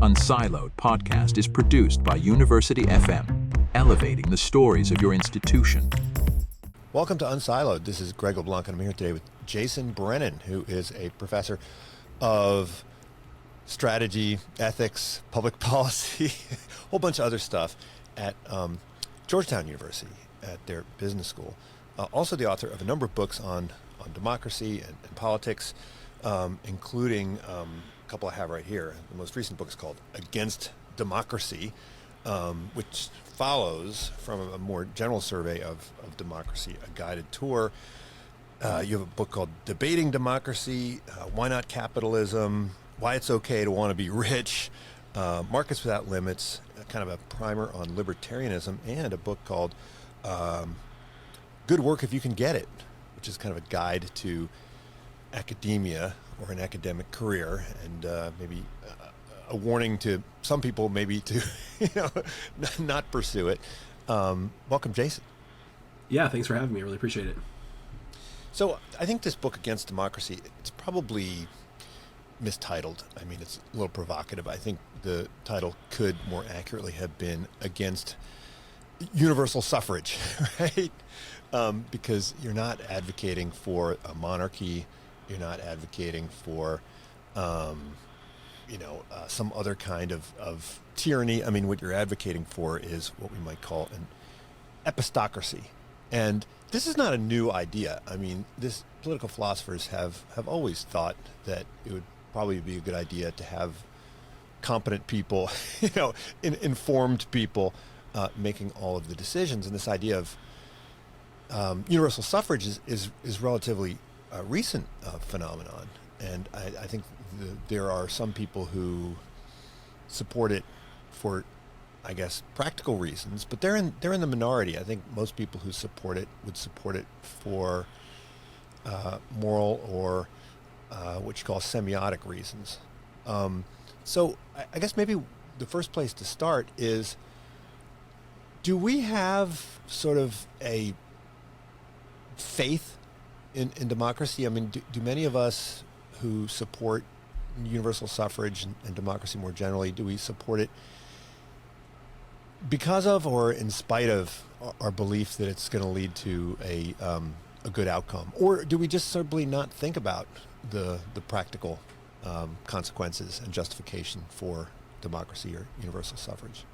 unSILOed podcast is produced by University FM, elevating the stories of your institution. Welcome to unSILOed. This is Greg LeBlanc, and I'm here today with Jason Brennan, who is a professor of strategy, ethics, public policy, a whole bunch of other stuff at Georgetown University at their business school. Also the author of a number of books on democracy and politics, including a couple I have right here. The most recent book is called Against Democracy, which follows from a more general survey of democracy, a guided tour. You have a book called Debating Democracy, Why Not Capitalism, Why It's Okay to Want to Be Rich, Markets Without Limits, kind of a primer on libertarianism, and a book called Good Work If You Can Get It, which is kind of a guide to academia or an academic career, and maybe a warning to some people maybe to not pursue it. Welcome, Jason. Yeah, thanks for having me. I really appreciate it. So I think this book, Against Democracy, it's probably mistitled. I mean, it's a little provocative. I think the title could more accurately have been Against Universal Suffrage, right? Because you're not advocating for a monarchy. You're not advocating for, some other kind of tyranny. I mean, what you're advocating for is what we might call an epistocracy. And this is not a new idea. I mean, political philosophers have always thought that it would probably be a good idea to have competent people, informed people making all of the decisions. And this idea of universal suffrage is relatively recent phenomenon. And I think there are some people who support it for, I guess, practical reasons, but they're in the minority. I think most people who support it would support it for moral or what you call semiotic reasons. So I guess maybe the first place to start is, do we have sort of a faith in democracy? I mean, do many of us who support universal suffrage and democracy more generally, do we support it because of or in spite of our belief that it's going to lead to a good outcome? Or do we just simply not think about the practical consequences and justification for democracy or universal suffrage?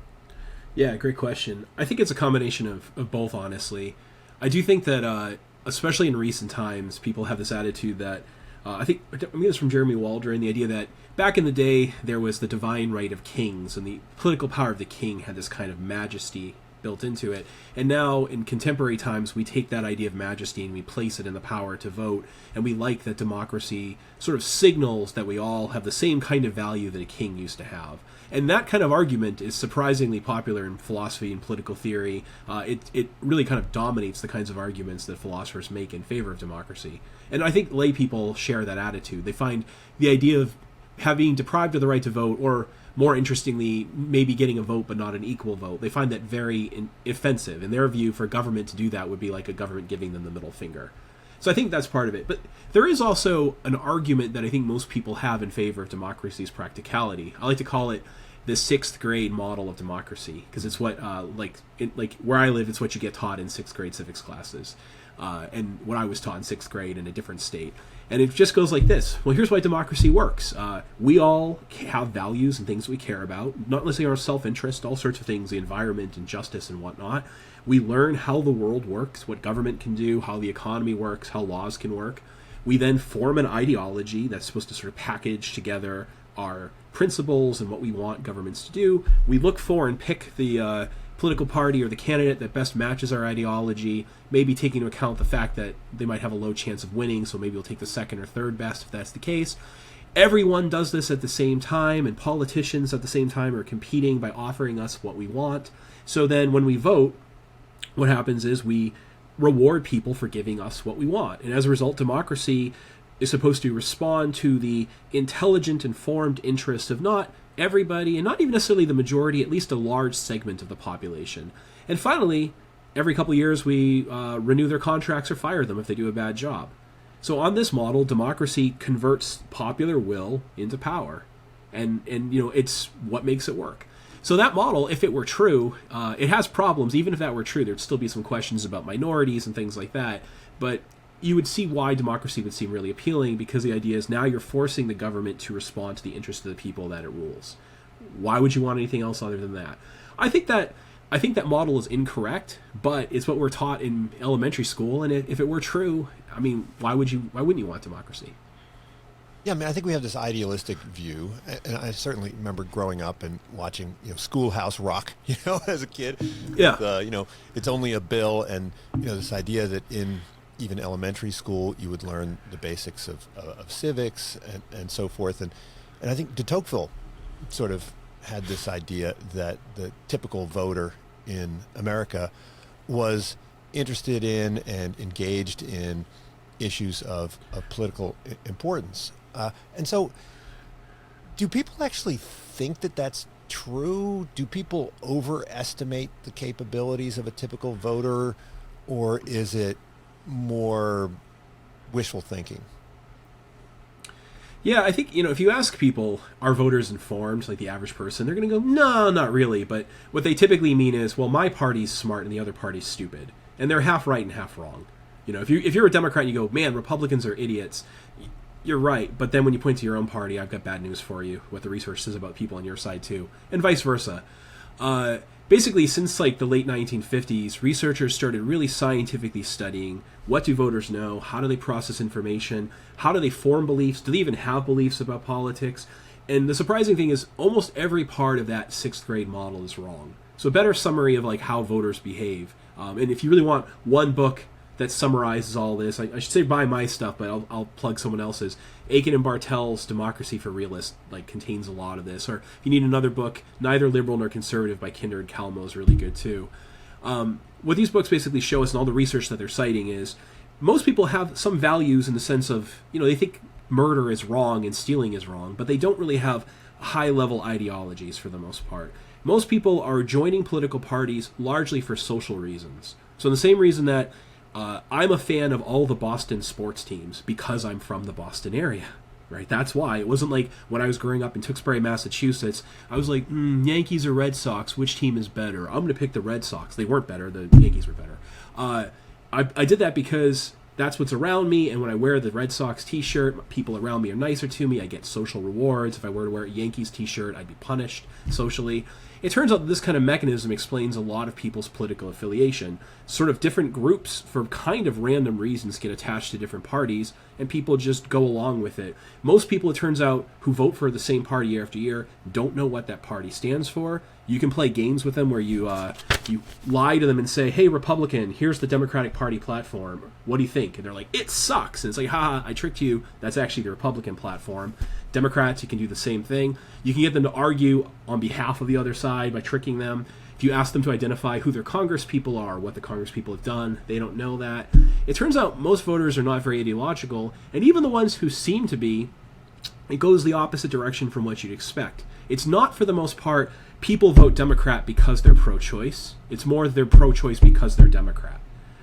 Yeah, great question. I think it's a combination of both, honestly. I do think that, especially in recent times, people have this attitude that, I'm getting this from Jeremy Waldron, the idea that back in the day, there was the divine right of kings, and the political power of the king had this kind of majesty built into it. And now, in contemporary times, we take that idea of majesty and we place it in the power to vote, and we like that democracy sort of signals that we all have the same kind of value that a king used to have. And that kind of argument is surprisingly popular in philosophy and political theory. It really kind of dominates the kinds of arguments that philosophers make in favor of democracy. And I think lay people share that attitude. They find the idea of being deprived of the right to vote, or more interestingly, maybe getting a vote but not an equal vote, they find that very offensive. In their view, for government to do that would be like a government giving them the middle finger. So I think that's part of it. But there is also an argument that I think most people have in favor of democracy's practicality. I like to call it the sixth grade model of democracy, because it's what, like where I live, it's what you get taught in sixth grade civics classes. And what I was taught in sixth grade in a different state. And it just goes like this. Well, here's why democracy works. We all have values and things we care about, not necessarily our self-interest, all sorts of things, the environment and justice and whatnot. We learn how the world works, what government can do, how the economy works, how laws can work. We then form an ideology that's supposed to sort of package together our principles and what we want governments to do. We look for and pick the political party or the candidate that best matches our ideology, maybe taking into account the fact that they might have a low chance of winning, so maybe we'll take the second or third best if that's the case. Everyone does this at the same time, and politicians at the same time are competing by offering us what we want. So then when we vote, what happens is we reward people for giving us what we want. And as a result, democracy is supposed to respond to the intelligent, informed interest of not everybody, and not even necessarily the majority, at least a large segment of the population. And finally, every couple of years we renew their contracts or fire them if they do a bad job. So on this model, democracy converts popular will into power. and it's what makes it work. So that model, if it were true, it has problems. Even if that were true, there'd still be some questions about minorities and things like that. But you would see why democracy would seem really appealing, because the idea is now you're forcing the government to respond to the interests of the people that it rules. Why would you want anything else other than that? I think that model is incorrect, but it's what we're taught in elementary school. And if it were true, I mean, why wouldn't you want democracy? Yeah, I mean, I think we have this idealistic view, and I certainly remember growing up and watching, Schoolhouse Rock, as a kid. Yeah. With, it's only a bill, and this idea that in even elementary school you would learn the basics of civics and so forth, and I think de Tocqueville sort of had this idea that the typical voter in America was interested in and engaged in issues of political importance. And so do people actually think that that's true? Do people overestimate the capabilities of a typical voter, or is it more wishful thinking? Yeah, I think, if you ask people, are voters informed, like the average person, they're going to go, no, not really. But what they typically mean is, well, my party's smart and the other party's stupid. And they're half right and half wrong. If you're a Democrat and you go, man, Republicans are idiots, you're right. But then when you point to your own party, I've got bad news for you, what the research says about people on your side too, and vice versa. Basically, since like the late 1950s, researchers started really scientifically studying what do voters know, how do they process information, how do they form beliefs, do they even have beliefs about politics? And the surprising thing is almost every part of that sixth grade model is wrong. So a better summary of like how voters behave. And if you really want one book that summarizes all this, I should say buy my stuff, but I'll plug someone else's. Aiken and Bartel's Democracy for Realists contains a lot of this. Or if you need another book, Neither Liberal Nor Conservative by Kinder and Calmo is really good too. What these books basically show us, and all the research that they're citing, is most people have some values in the sense of, they think murder is wrong and stealing is wrong, but they don't really have high-level ideologies for the most part. Most people are joining political parties largely for social reasons. So the same reason that I'm a fan of all the Boston sports teams because I'm from the Boston area, right? That's why. It wasn't like when I was growing up in Tewksbury, Massachusetts, I was like, Yankees or Red Sox, which team is better? I'm going to pick the Red Sox. They weren't better. The Yankees were better. I did that because that's what's around me, and when I wear the Red Sox t-shirt, people around me are nicer to me. I get social rewards. If I were to wear a Yankees t-shirt, I'd be punished socially. It turns out that this kind of mechanism explains a lot of people's political affiliation. Sort of different groups, for kind of random reasons, get attached to different parties, and people just go along with it. Most people, it turns out, who vote for the same party year after year don't know what that party stands for. You can play games with them where you lie to them and say, hey, Republican, here's the Democratic Party platform. What do you think? And they're like, it sucks. And it's like, haha, I tricked you. That's actually the Republican platform. Democrats, you can do the same thing. You can get them to argue on behalf of the other side by tricking them. If you ask them to identify who their Congress people are, what the Congress people have done, they don't know that. It turns out most voters are not very ideological, and even the ones who seem to be, it goes the opposite direction from what you'd expect. It's not, for the most part, people vote Democrat because they're pro-choice. It's more they're pro-choice because they're Democrat,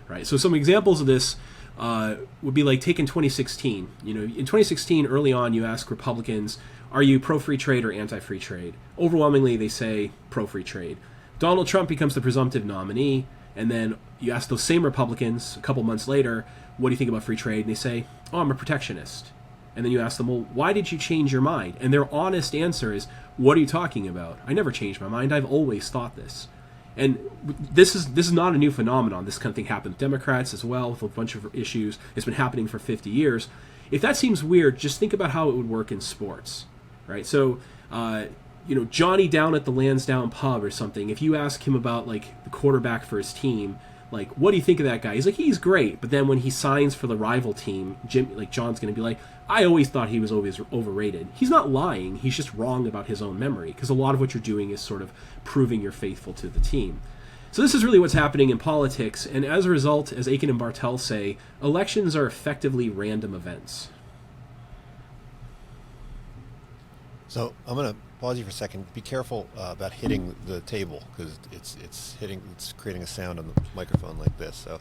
right? So some examples of this would be like, take in 2016. In 2016, early on, you ask Republicans, are you pro-free trade or anti-free trade? Overwhelmingly, they say pro-free trade. Donald Trump becomes the presumptive nominee, and then you ask those same Republicans a couple months later, what do you think about free trade? And they say, oh, I'm a protectionist. And then you ask them, well, why did you change your mind? And their honest answer is, what are you talking about? I never changed my mind. I've always thought this. And this is not a new phenomenon. This kind of thing happened with Democrats as well, with a bunch of issues. It's been happening for 50 years. If that seems weird, just think about how it would work in sports, right? So, Johnny down at the Lansdowne pub or something, if you ask him about, the quarterback for his team, what do you think of that guy? He's like, he's great. But then when he signs for the rival team, John's going to be like, I always thought he was always overrated. He's not lying. He's just wrong about his own memory, because a lot of what you're doing is sort of proving you're faithful to the team. So this is really what's happening in politics. And as a result, as Aiken and Bartel say, elections are effectively random events. So I'm going to pause you for a second. Be careful about hitting the table, because it's creating a sound on the microphone like this. So,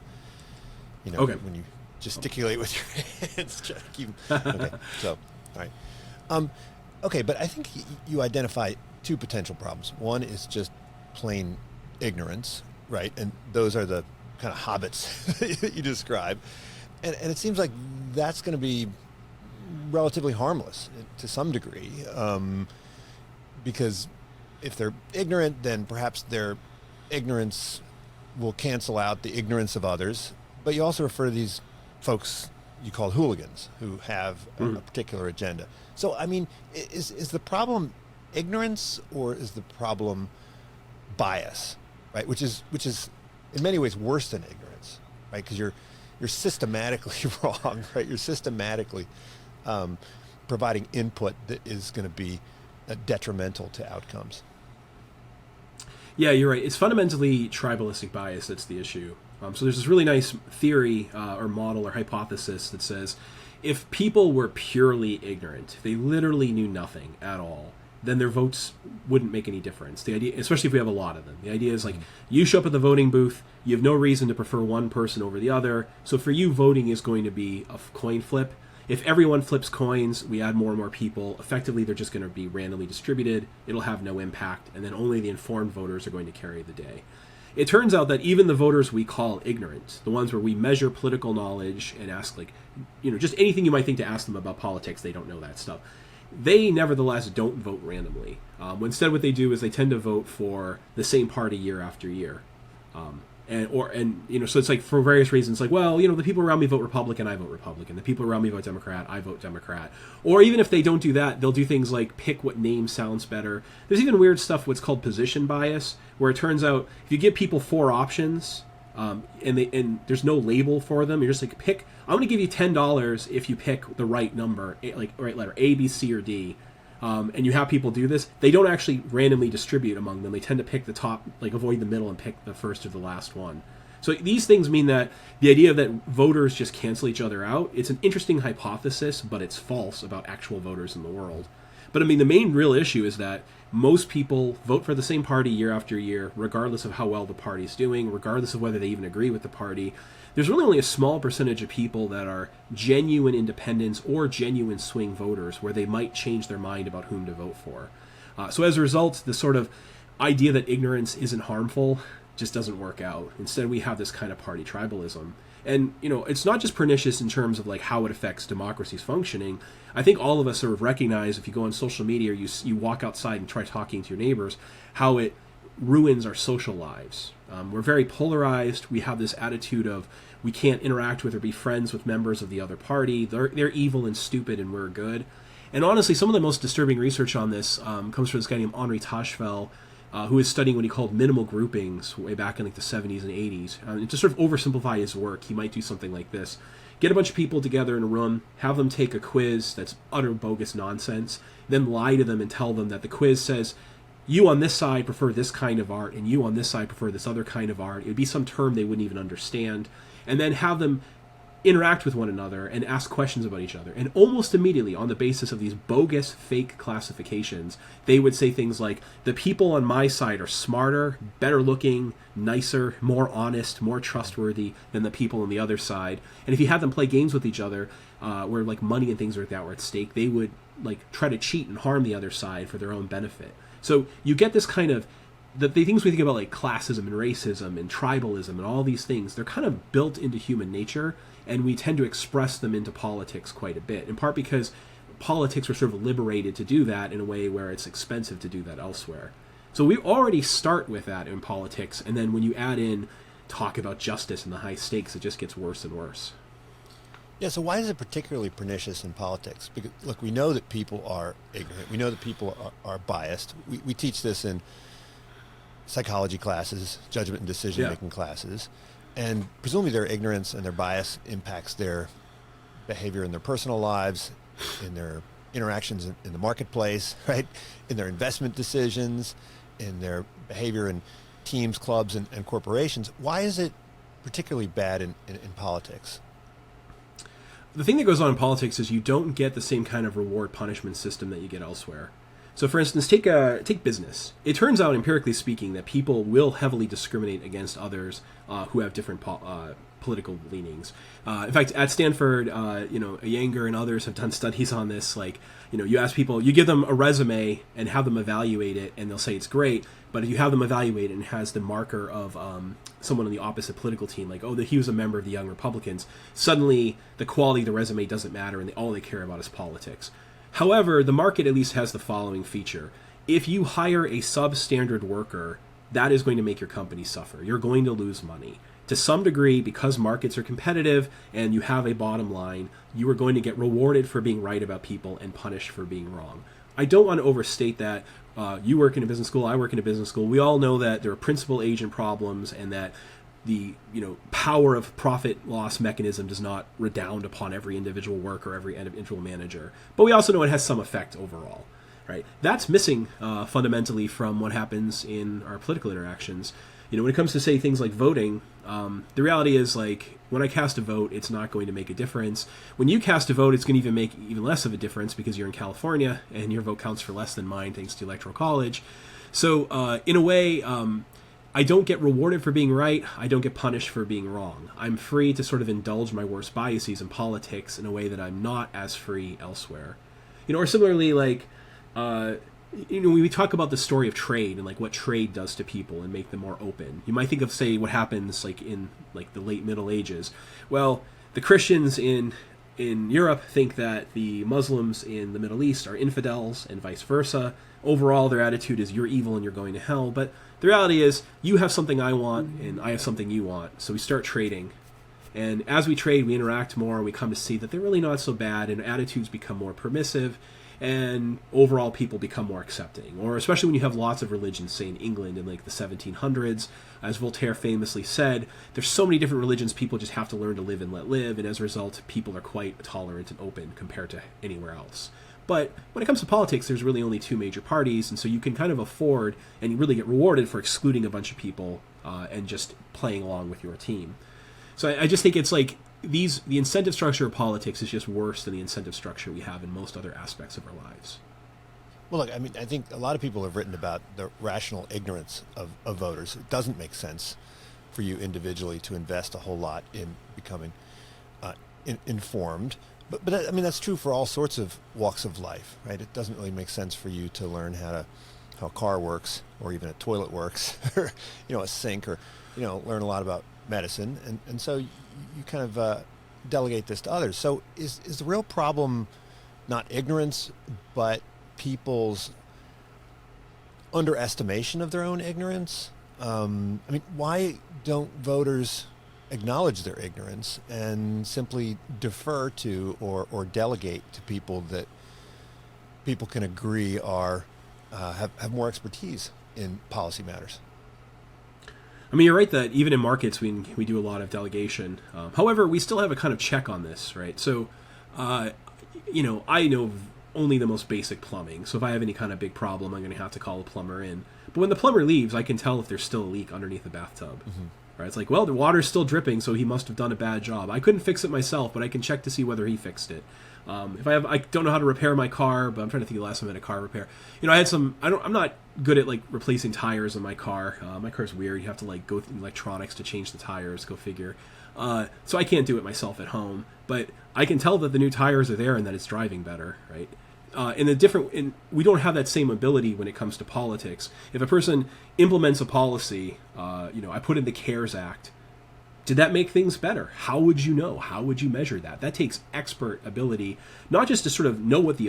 okay. When you gesticulate with your hands, try to keep. Okay. So, all right. Okay, but I think you identify two potential problems. One is just plain ignorance, right? And those are the kind of hobbits that you describe. And it seems like that's going to be relatively harmless to some degree, because if they're ignorant, then perhaps their ignorance will cancel out the ignorance of others. But you also refer to these folks you call hooligans who have a particular agenda. So, I mean, is the problem ignorance or is the problem bias, right? Which is in many ways worse than ignorance, right? Because you're systematically wrong, right? You're systematically providing input that is going to be detrimental to outcomes. Yeah, you're right. It's fundamentally tribalistic bias that's the issue. So there's this really nice theory or model or hypothesis that says if people were purely ignorant, they literally knew nothing at all, then their votes wouldn't make any difference. The idea, especially if we have a lot of them, the idea is like you show up at the voting booth, you have no reason to prefer one person over the other. So for you, voting is going to be a coin flip. If everyone flips coins, we add more and more people. Effectively, they're just going to be randomly distributed. It'll have no impact, and then only the informed voters are going to carry the day. It turns out that even the voters we call ignorant, the ones where we measure political knowledge and ask, like, just anything you might think to ask them about politics, they don't know that stuff. They nevertheless don't vote randomly. Instead, what they do is they tend to vote for the same party year after year. So it's like for various reasons, like, well, the people around me vote Republican, I vote Republican. The people around me vote Democrat, I vote Democrat. Or even if they don't do that, they'll do things like pick what name sounds better. There's even weird stuff, what's called position bias, where it turns out if you give people 4 options, and there's no label for them, you're just like, pick. I'm going to give you $10 if you pick the right number, like right letter A, B, C, or D. And you have people do this, they don't actually randomly distribute among them. They tend to pick the top, like avoid the middle and pick the first or the last one. So these things mean that the idea that voters just cancel each other out, it's an interesting hypothesis, but it's false about actual voters in the world. But I mean, the main real issue is that most people vote for the same party year after year, regardless of how well the party's doing, regardless of whether they even agree with the party. There's really only a small percentage of people that are genuine independents or genuine swing voters where they might change their mind about whom to vote for. So as a result, the sort of idea that ignorance isn't harmful just doesn't work out. Instead, we have this kind of party tribalism. And, it's not just pernicious in terms of like how it affects democracy's functioning. I think all of us sort of recognize if you go on social media or you walk outside and try talking to your neighbors, how it ruins our social lives. We're very polarized. We have this attitude of we can't interact with or be friends with members of the other party. They're evil and stupid and we're good. And honestly, some of the most disturbing research on this comes from this guy named Henri Tachfel, who is studying what he called minimal groupings way back in like the 70s and 80s. To sort of oversimplify his work, he might do something like this. Get a bunch of people together in a room, have them take a quiz that's utter bogus nonsense, then lie to them and tell them that the quiz says, you on this side prefer this kind of art, and you on this side prefer this other kind of art. It would be some term they wouldn't even understand. And then have them interact with one another and ask questions about each other. And almost immediately, on the basis of these bogus, fake classifications, they would say things like, the people on my side are smarter, better looking, nicer, more honest, more trustworthy than the people on the other side. And if you had them play games with each other, where like money and things like that were at stake, they would like try to cheat and harm the other side for their own benefit. So you get this kind of, the things we think about like classism and racism and tribalism and all these things, they're kind of built into human nature, and we tend to express them into politics quite a bit, in part because politics are sort of liberated to do that in a way where it's expensive to do that elsewhere. So we already start with that in politics, and then when you add in talk about justice and the high stakes, it just gets worse and worse. Yeah, so why is it particularly pernicious in politics? Because, look, we know that people are ignorant. We know that people are biased. We teach this in psychology classes, judgment and decision-making classes. And presumably their ignorance and their bias impacts their behavior in their personal lives, in their interactions in the marketplace, right? In their investment decisions, in their behavior in teams, clubs, and corporations. Why is it particularly bad in politics? The thing that goes on in politics is you don't get the same kind of reward-punishment system that you get elsewhere. So, for instance, take business. It turns out, empirically speaking, that people will heavily discriminate against others who have different political leanings. In fact, at Stanford, Iyengar and others have done studies on this. Like, you ask people, you give them a resume and have them evaluate it, and they'll say it's great. But if you have them evaluate it and it has the marker of someone on the opposite political team, like, oh, he was a member of the Young Republicans, suddenly the quality of the resume doesn't matter, and all they care about is politics. However, the market at least has the following feature. If you hire a substandard worker, that is going to make your company suffer. You're going to lose money. To some degree, because markets are competitive and you have a bottom line, you are going to get rewarded for being right about people and punished for being wrong. I don't want to overstate that. You work in a business school, I work in a business school. We all know that there are principal agent problems and that the power of profit loss mechanism does not redound upon every individual worker, every individual manager. But we also know it has some effect overall. Right? That's missing fundamentally from what happens in our political interactions. When it comes to, say, things like voting, the reality is, like, when I cast a vote, it's not going to make a difference. When you cast a vote, it's going to even make even less of a difference because you're in California and your vote counts for less than mine thanks to Electoral College. So in a way, I don't get rewarded for being right. I don't get punished for being wrong. I'm free to sort of indulge my worst biases in politics in a way that I'm not as free elsewhere. Or similarly, like, when we talk about the story of trade and like what trade does to people and make them more open, you might think of, say, what happens like in like the late Middle Ages. Well, the Christians in Europe think that the Muslims in the Middle East are infidels and vice versa. Overall, their attitude is you're evil and you're going to hell. But the reality is you have something I want and I have something you want. So we start trading. And as we trade, we interact more and we come to see that they're really not so bad and attitudes become more permissive. And overall, people become more accepting. Or especially when you have lots of religions, say in England in like the 1700s, as Voltaire famously said, there's so many different religions, people just have to learn to live and let live, and as a result, people are quite tolerant and open compared to anywhere else. But when it comes to politics, there's really only two major parties, and so you can kind of afford and you really get rewarded for excluding a bunch of people and just playing along with your team. So I just think it's like, the incentive structure of politics is just worse than the incentive structure we have in most other aspects of our lives. Well, look, I mean, I think a lot of people have written about the rational ignorance of voters. It doesn't make sense for you individually to invest a whole lot in becoming informed. But I mean, that's true for all sorts of walks of life, right? It doesn't really make sense for you to learn how a car works, or even a toilet works, or a sink, or learn a lot about medicine, and so you kind of delegate this to others. So is the real problem not ignorance, but people's underestimation of their own ignorance? I mean, why don't voters acknowledge their ignorance and simply defer to or delegate to people that people can agree are have more expertise in policy matters? I mean, you're right that even in markets we do a lot of delegation. However, we still have a kind of check on this, right? So, I know only the most basic plumbing. So if I have any kind of big problem, I'm going to have to call a plumber in. But when the plumber leaves, I can tell if there's still a leak underneath the bathtub. Mm-hmm. Right? It's like, well, the water's still dripping, so he must have done a bad job. I couldn't fix it myself, but I can check to see whether he fixed it. I don't know how to repair my car, but I'm trying to think of the last time I had a car repair. I'm not good at like replacing tires in my car. My car's weird. You have to like go through electronics to change the tires, go figure. So I can't do it myself at home, but I can tell that the new tires are there and that it's driving better, right? We don't have that same ability when it comes to politics. If a person implements a policy, I put in the CARES Act. Did that make things better? How would you know? How would you measure that? That takes expert ability, not just to sort of know what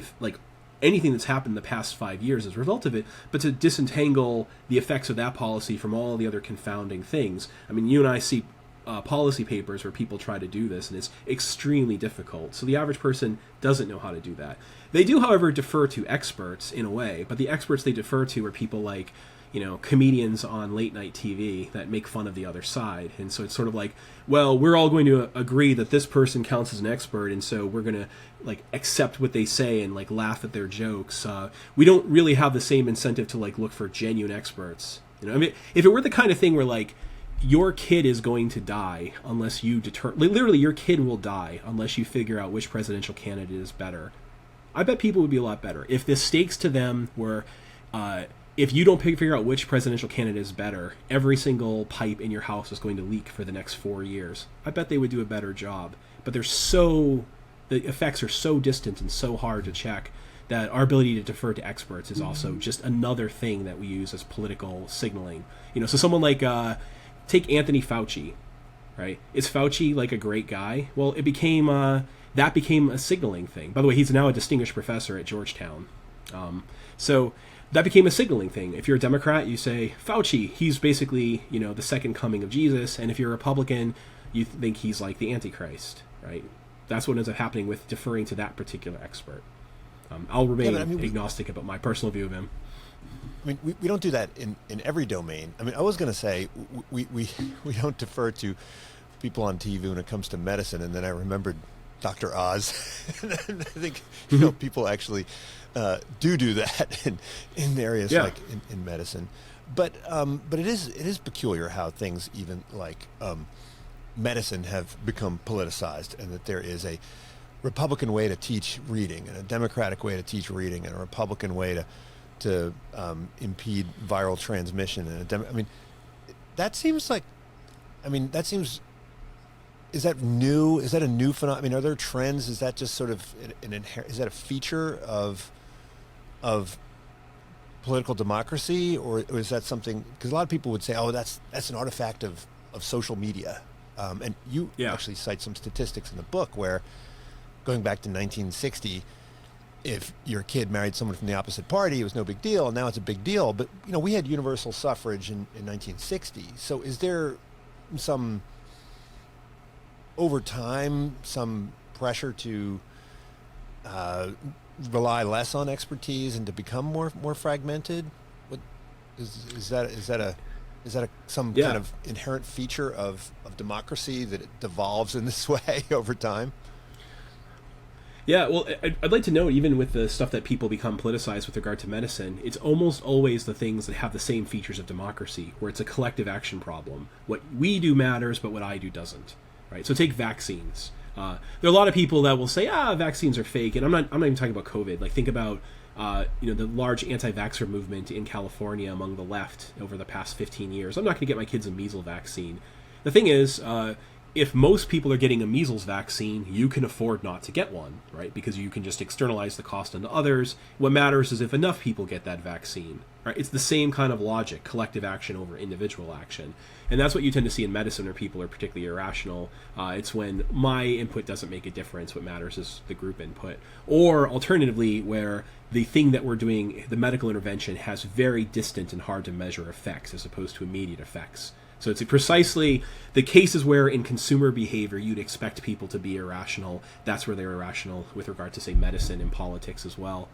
anything that's happened in the past 5 years as a result of it, but to disentangle the effects of that policy from all the other confounding things. I mean, you and I see policy papers where people try to do this, and it's extremely difficult. So the average person doesn't know how to do that. They do, however, defer to experts in a way, but the experts they defer to are people like, comedians on late night TV that make fun of the other side. And so it's sort of like, well, we're all going to agree that this person counts as an expert, and so we're going to like accept what they say and like laugh at their jokes. We don't really have the same incentive to like look for genuine experts. I mean, if it were the kind of thing where like your kid is going to die unless you literally your kid will die unless you figure out which presidential candidate is better, I bet people would be a lot better. If the stakes to them were if you don't figure out which presidential candidate is better, every single pipe in your house is going to leak for the next 4 years. I bet they would do a better job. But the effects are so distant and so hard to check that our ability to defer to experts is also just another thing that we use as political signaling. So someone like, take Anthony Fauci, right? Is Fauci like a great guy? Well, that became a signaling thing. By the way, he's now a distinguished professor at Georgetown. So that became a signaling thing. If you're a Democrat, you say, Fauci, he's basically, the second coming of Jesus. And if you're a Republican, you think he's like the Antichrist, right? That's what ends up happening with deferring to that particular expert. I'll remain agnostic about my personal view of him. I mean, we don't do that in every domain. I mean, I was going to say we don't defer to people on TV when it comes to medicine, and then I remembered Dr. Oz. And I think people actually do that in areas like in medicine, but it is peculiar how things even like medicine have become politicized, and that there is a Republican way to teach reading and a Democratic way to teach reading and a Republican way to impede viral transmission. And that seems like, is that new? Is that a new phenomenon? I mean, are there trends? Is that just sort of is that a feature of political democracy, or is that something? Because a lot of people would say, "Oh, that's an artifact of social media," and you actually cite some statistics in the book where, going back to 1960, if your kid married someone from the opposite party, it was no big deal. And now it's a big deal. But we had universal suffrage in 1960. So is there some, over time, some pressure to rely less on expertise and to become more fragmented? What is that some kind of inherent feature of democracy, that it devolves in this way over time? Yeah, well, I'd like to note, even with the stuff that people become politicized with regard to medicine, it's almost always the things that have the same features of democracy, where it's a collective action problem. What we do matters, but what I do doesn't. Right? So take vaccines. There are a lot of people that will say, vaccines are fake, and I'm not even talking about COVID. Like, think about the large anti-vaxxer movement in California among the left over the past 15 years. I'm not going to get my kids a measles vaccine. The thing is, if most people are getting a measles vaccine, you can afford not to get one, right? Because you can just externalize the cost onto others. What matters is if enough people get that vaccine, right? It's the same kind of logic, collective action over individual action. And that's what you tend to see in medicine, where people are particularly irrational. It's when my input doesn't make a difference. What matters is the group input. Or alternatively, where the thing that we're doing, the medical intervention, has very distant and hard to measure effects as opposed to immediate effects. So it's precisely the cases where in consumer behavior you'd expect people to be irrational. That's where they're irrational with regard to, say, medicine and politics as well.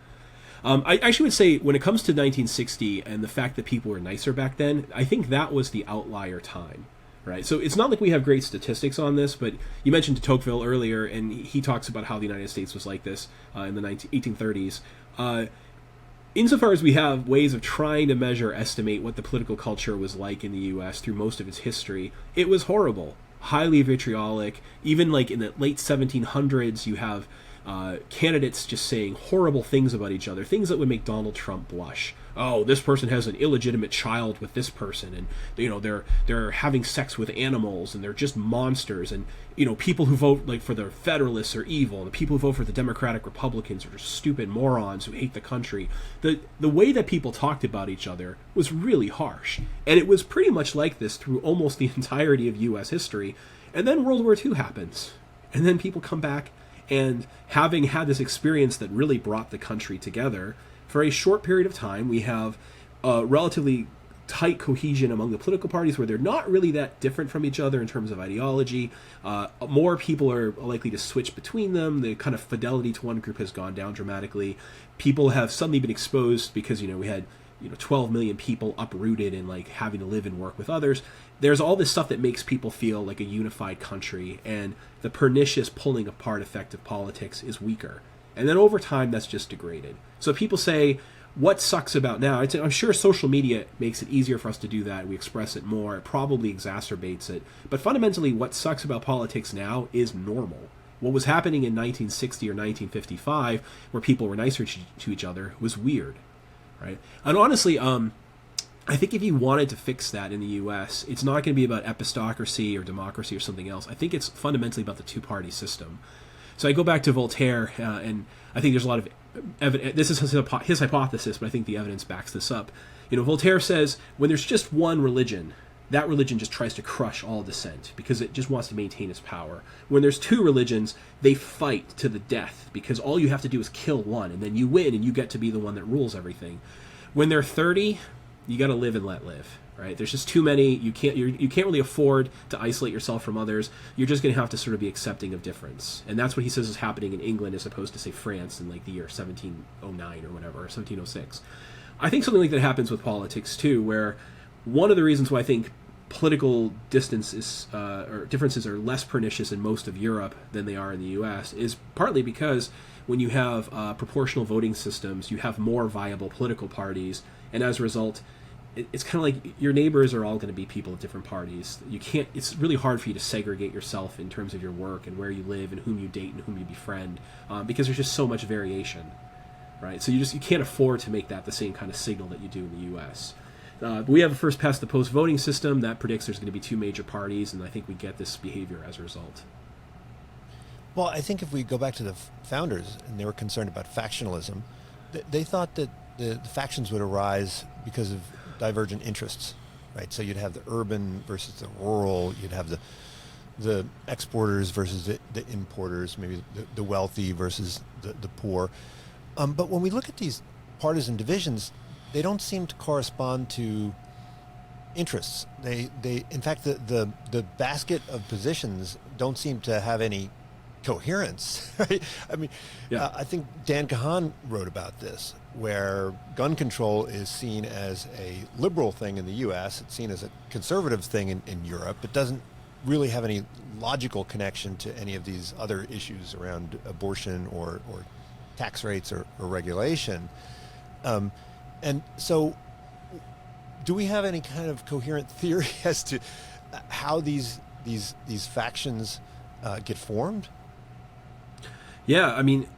I actually would say when it comes to 1960 and the fact that people were nicer back then, I think that was the outlier time, right? So it's not like we have great statistics on this, but you mentioned de Tocqueville earlier, and he talks about how the United States was like this in the 1830s. Insofar as we have ways of trying to estimate what the political culture was like in the U.S. through most of its history, it was horrible, highly vitriolic. Even like in the late 1700s, you have candidates just saying horrible things about each other, things that would make Donald Trump blush. Oh, this person has an illegitimate child with this person, and they're having sex with animals, and they're just monsters, and people who vote like for the Federalists are evil, and the people who vote for the Democratic Republicans are just stupid morons who hate the country. The way that people talked about each other was really harsh, and it was pretty much like this through almost the entirety of U.S. history. And then World War II happens, and then people come back, and having had this experience that really brought the country together, for a short period of time, we have a relatively tight cohesion among the political parties where they're not really that different from each other in terms of ideology. More people are likely to switch between them. The kind of fidelity to one group has gone down dramatically. People have suddenly been exposed because, we had 12 million people uprooted and like having to live and work with others. There's all this stuff that makes people feel like a unified country, and the pernicious pulling apart effect of politics is weaker. And then over time, that's just degraded. So people say, what sucks about now? I'm sure social media makes it easier for us to do that. We express it more. It probably exacerbates it. But fundamentally, what sucks about politics now is normal. What was happening in 1960 or 1955, where people were nicer to each other, was weird. right? And honestly, I think if you wanted to fix that in the U.S., it's not going to be about epistocracy or democracy or something else. I think it's fundamentally about the two-party system. So I go back to Voltaire, and I think there's a lot of evidence. This is his hypothesis, but I think the evidence backs this up. Voltaire says when there's just one religion, that religion just tries to crush all dissent because it just wants to maintain its power. When there's two religions, they fight to the death because all you have to do is kill one, and then you win, and you get to be the one that rules everything. When they're 30, you got to live and let live, right? There's just too many. You can't really afford to isolate yourself from others. You're just going to have to sort of be accepting of difference, and that's what he says is happening in England as opposed to, say, France in like the year 1709 or whatever, or 1706. I think something like that happens with politics too, where one of the reasons why I think political distances or differences are less pernicious in most of Europe than they are in the U.S. is partly because when you have proportional voting systems, you have more viable political parties, and as a result, it's kind of like your neighbors are all going to be people of different parties. You can't. It's really hard for you to segregate yourself in terms of your work and where you live and whom you date and whom you befriend, because there's just so much variation, right? So you can't afford to make that the same kind of signal that you do in the U.S. We have a first past the post voting system that predicts there's going to be two major parties, and I think we get this behavior as a result. Well, I think if we go back to the founders, and they were concerned about factionalism, they thought that the factions would arise because of divergent interests, right? So you'd have the urban versus the rural, you'd have the exporters versus the importers, maybe the wealthy versus the poor. But when we look at these partisan divisions, they don't seem to correspond to interests. They in fact, the basket of positions don't seem to have any coherence, right? I mean, yeah. I think Dan Kahan wrote about this, where gun control is seen as a liberal thing in the U.S., it's seen as a conservative thing in Europe. It doesn't really have any logical connection to any of these other issues around abortion or tax rates or regulation. And so do we have any kind of coherent theory as to how these factions get formed? Yeah, I mean,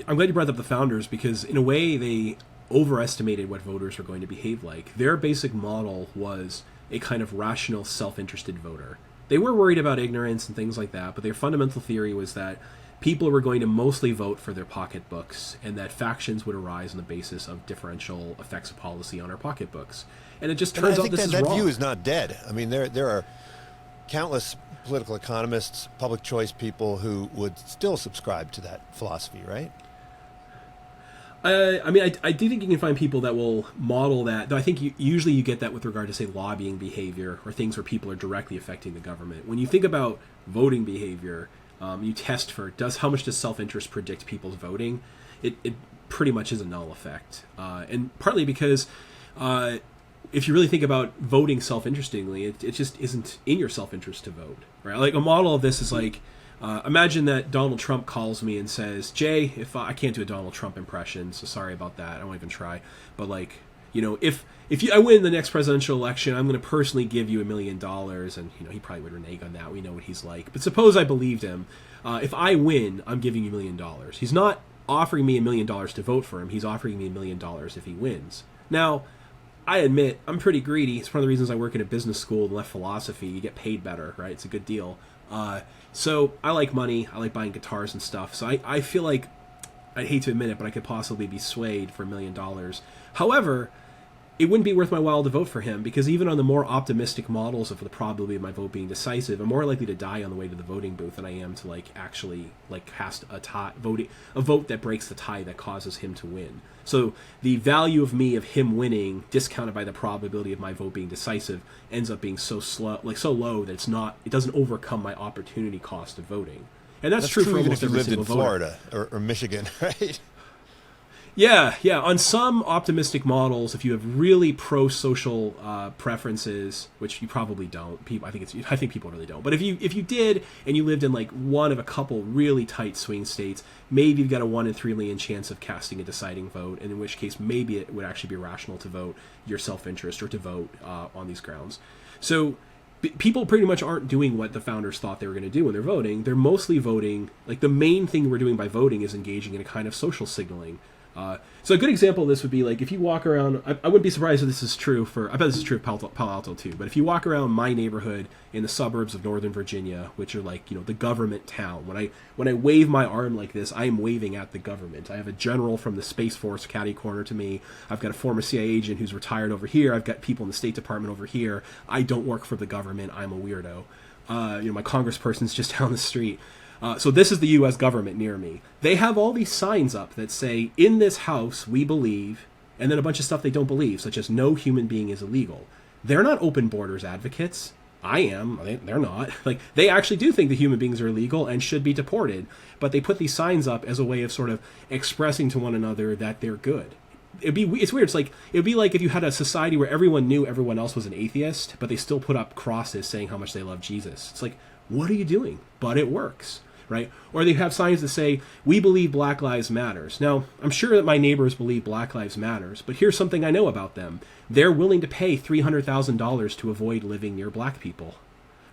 I'm glad you brought up the founders because in a way they overestimated what voters were going to behave like. Their basic model was a kind of rational, self-interested voter. They were worried about ignorance and things like that, but their fundamental theory was that people were going to mostly vote for their pocketbooks and that factions would arise on the basis of differential effects of policy on our pocketbooks. And it just turns out this is wrong. That view is not dead. I mean, there are countless political economists, public choice people who would still subscribe to that philosophy, right? I mean, I do think you can find people that will model that, though I think usually you get that with regard to, say, lobbying behavior or things where people are directly affecting the government. When you think about voting behavior, you test for how much does self-interest predict people's voting. It pretty much is a null effect. And partly because if you really think about voting self-interestingly, it just isn't in your self-interest to vote, right? Like a model of this is like, imagine that Donald Trump calls me and says, Jay, if I can't do a Donald Trump impression, so sorry about that, I won't even try. But like, if I win the next presidential election, I'm going to personally give you $1 million, and he probably would renege on that. We know what he's like. But suppose I believed him. If I win, I'm giving you $1 million. He's not offering me $1 million to vote for him. He's offering me $1 million if he wins. Now, I admit I'm pretty greedy. It's one of the reasons I work in a business school and left philosophy. You get paid better, right? It's a good deal. So I like money. I like buying guitars and stuff. So I feel like, I'd hate to admit it, but I could possibly be swayed for $1 million. However, it wouldn't be worth my while to vote for him because even on the more optimistic models of the probability of my vote being decisive, I'm more likely to die on the way to the voting booth than I am to actually cast a vote that breaks the tie that causes him to win. So the value of him winning, discounted by the probability of my vote being decisive, ends up being so low that it doesn't overcome my opportunity cost of voting. And that's true for almost every single voter. Even if you lived in Florida or Michigan, right? Yeah. On some optimistic models, if you have really pro-social preferences, which you probably don't, I think people really don't. But if you did, and you lived in one of a couple really tight swing states, maybe you've got a 1 in 3 million chance of casting a deciding vote. And in which case, maybe it would actually be rational to vote your self-interest or to vote on these grounds. So people pretty much aren't doing what the founders thought they were going to do when they're voting. They're mostly voting. The main thing we're doing by voting is engaging in a kind of social signaling. So a good example of this would be like if you walk around. I wouldn't be surprised if this is true for. I bet this is true of Palo Alto too. But if you walk around my neighborhood in the suburbs of Northern Virginia, which are like the government town, when I wave my arm like this, I am waving at the government. I have a general from the Space Force catty corner to me. I've got a former CIA agent who's retired over here. I've got people in the State Department over here. I don't work for the government. I'm a weirdo. My congressperson's just down the street. So this is the U.S. government near me. They have all these signs up that say, in this house, we believe, and then a bunch of stuff they don't believe, such as no human being is illegal. They're not open borders advocates. I am. They're not. Like, they actually do think that human beings are illegal and should be deported, but they put these signs up as a way of sort of expressing to one another that they're good. It's weird. It would be like if you had a society where everyone knew everyone else was an atheist, but they still put up crosses saying how much they love Jesus. It's like, what are you doing? But it works. Right? Or they have signs that say, we believe Black Lives Matters. Now, I'm sure that my neighbors believe Black Lives Matters, but here's something I know about them. They're willing to pay $300,000 to avoid living near black people,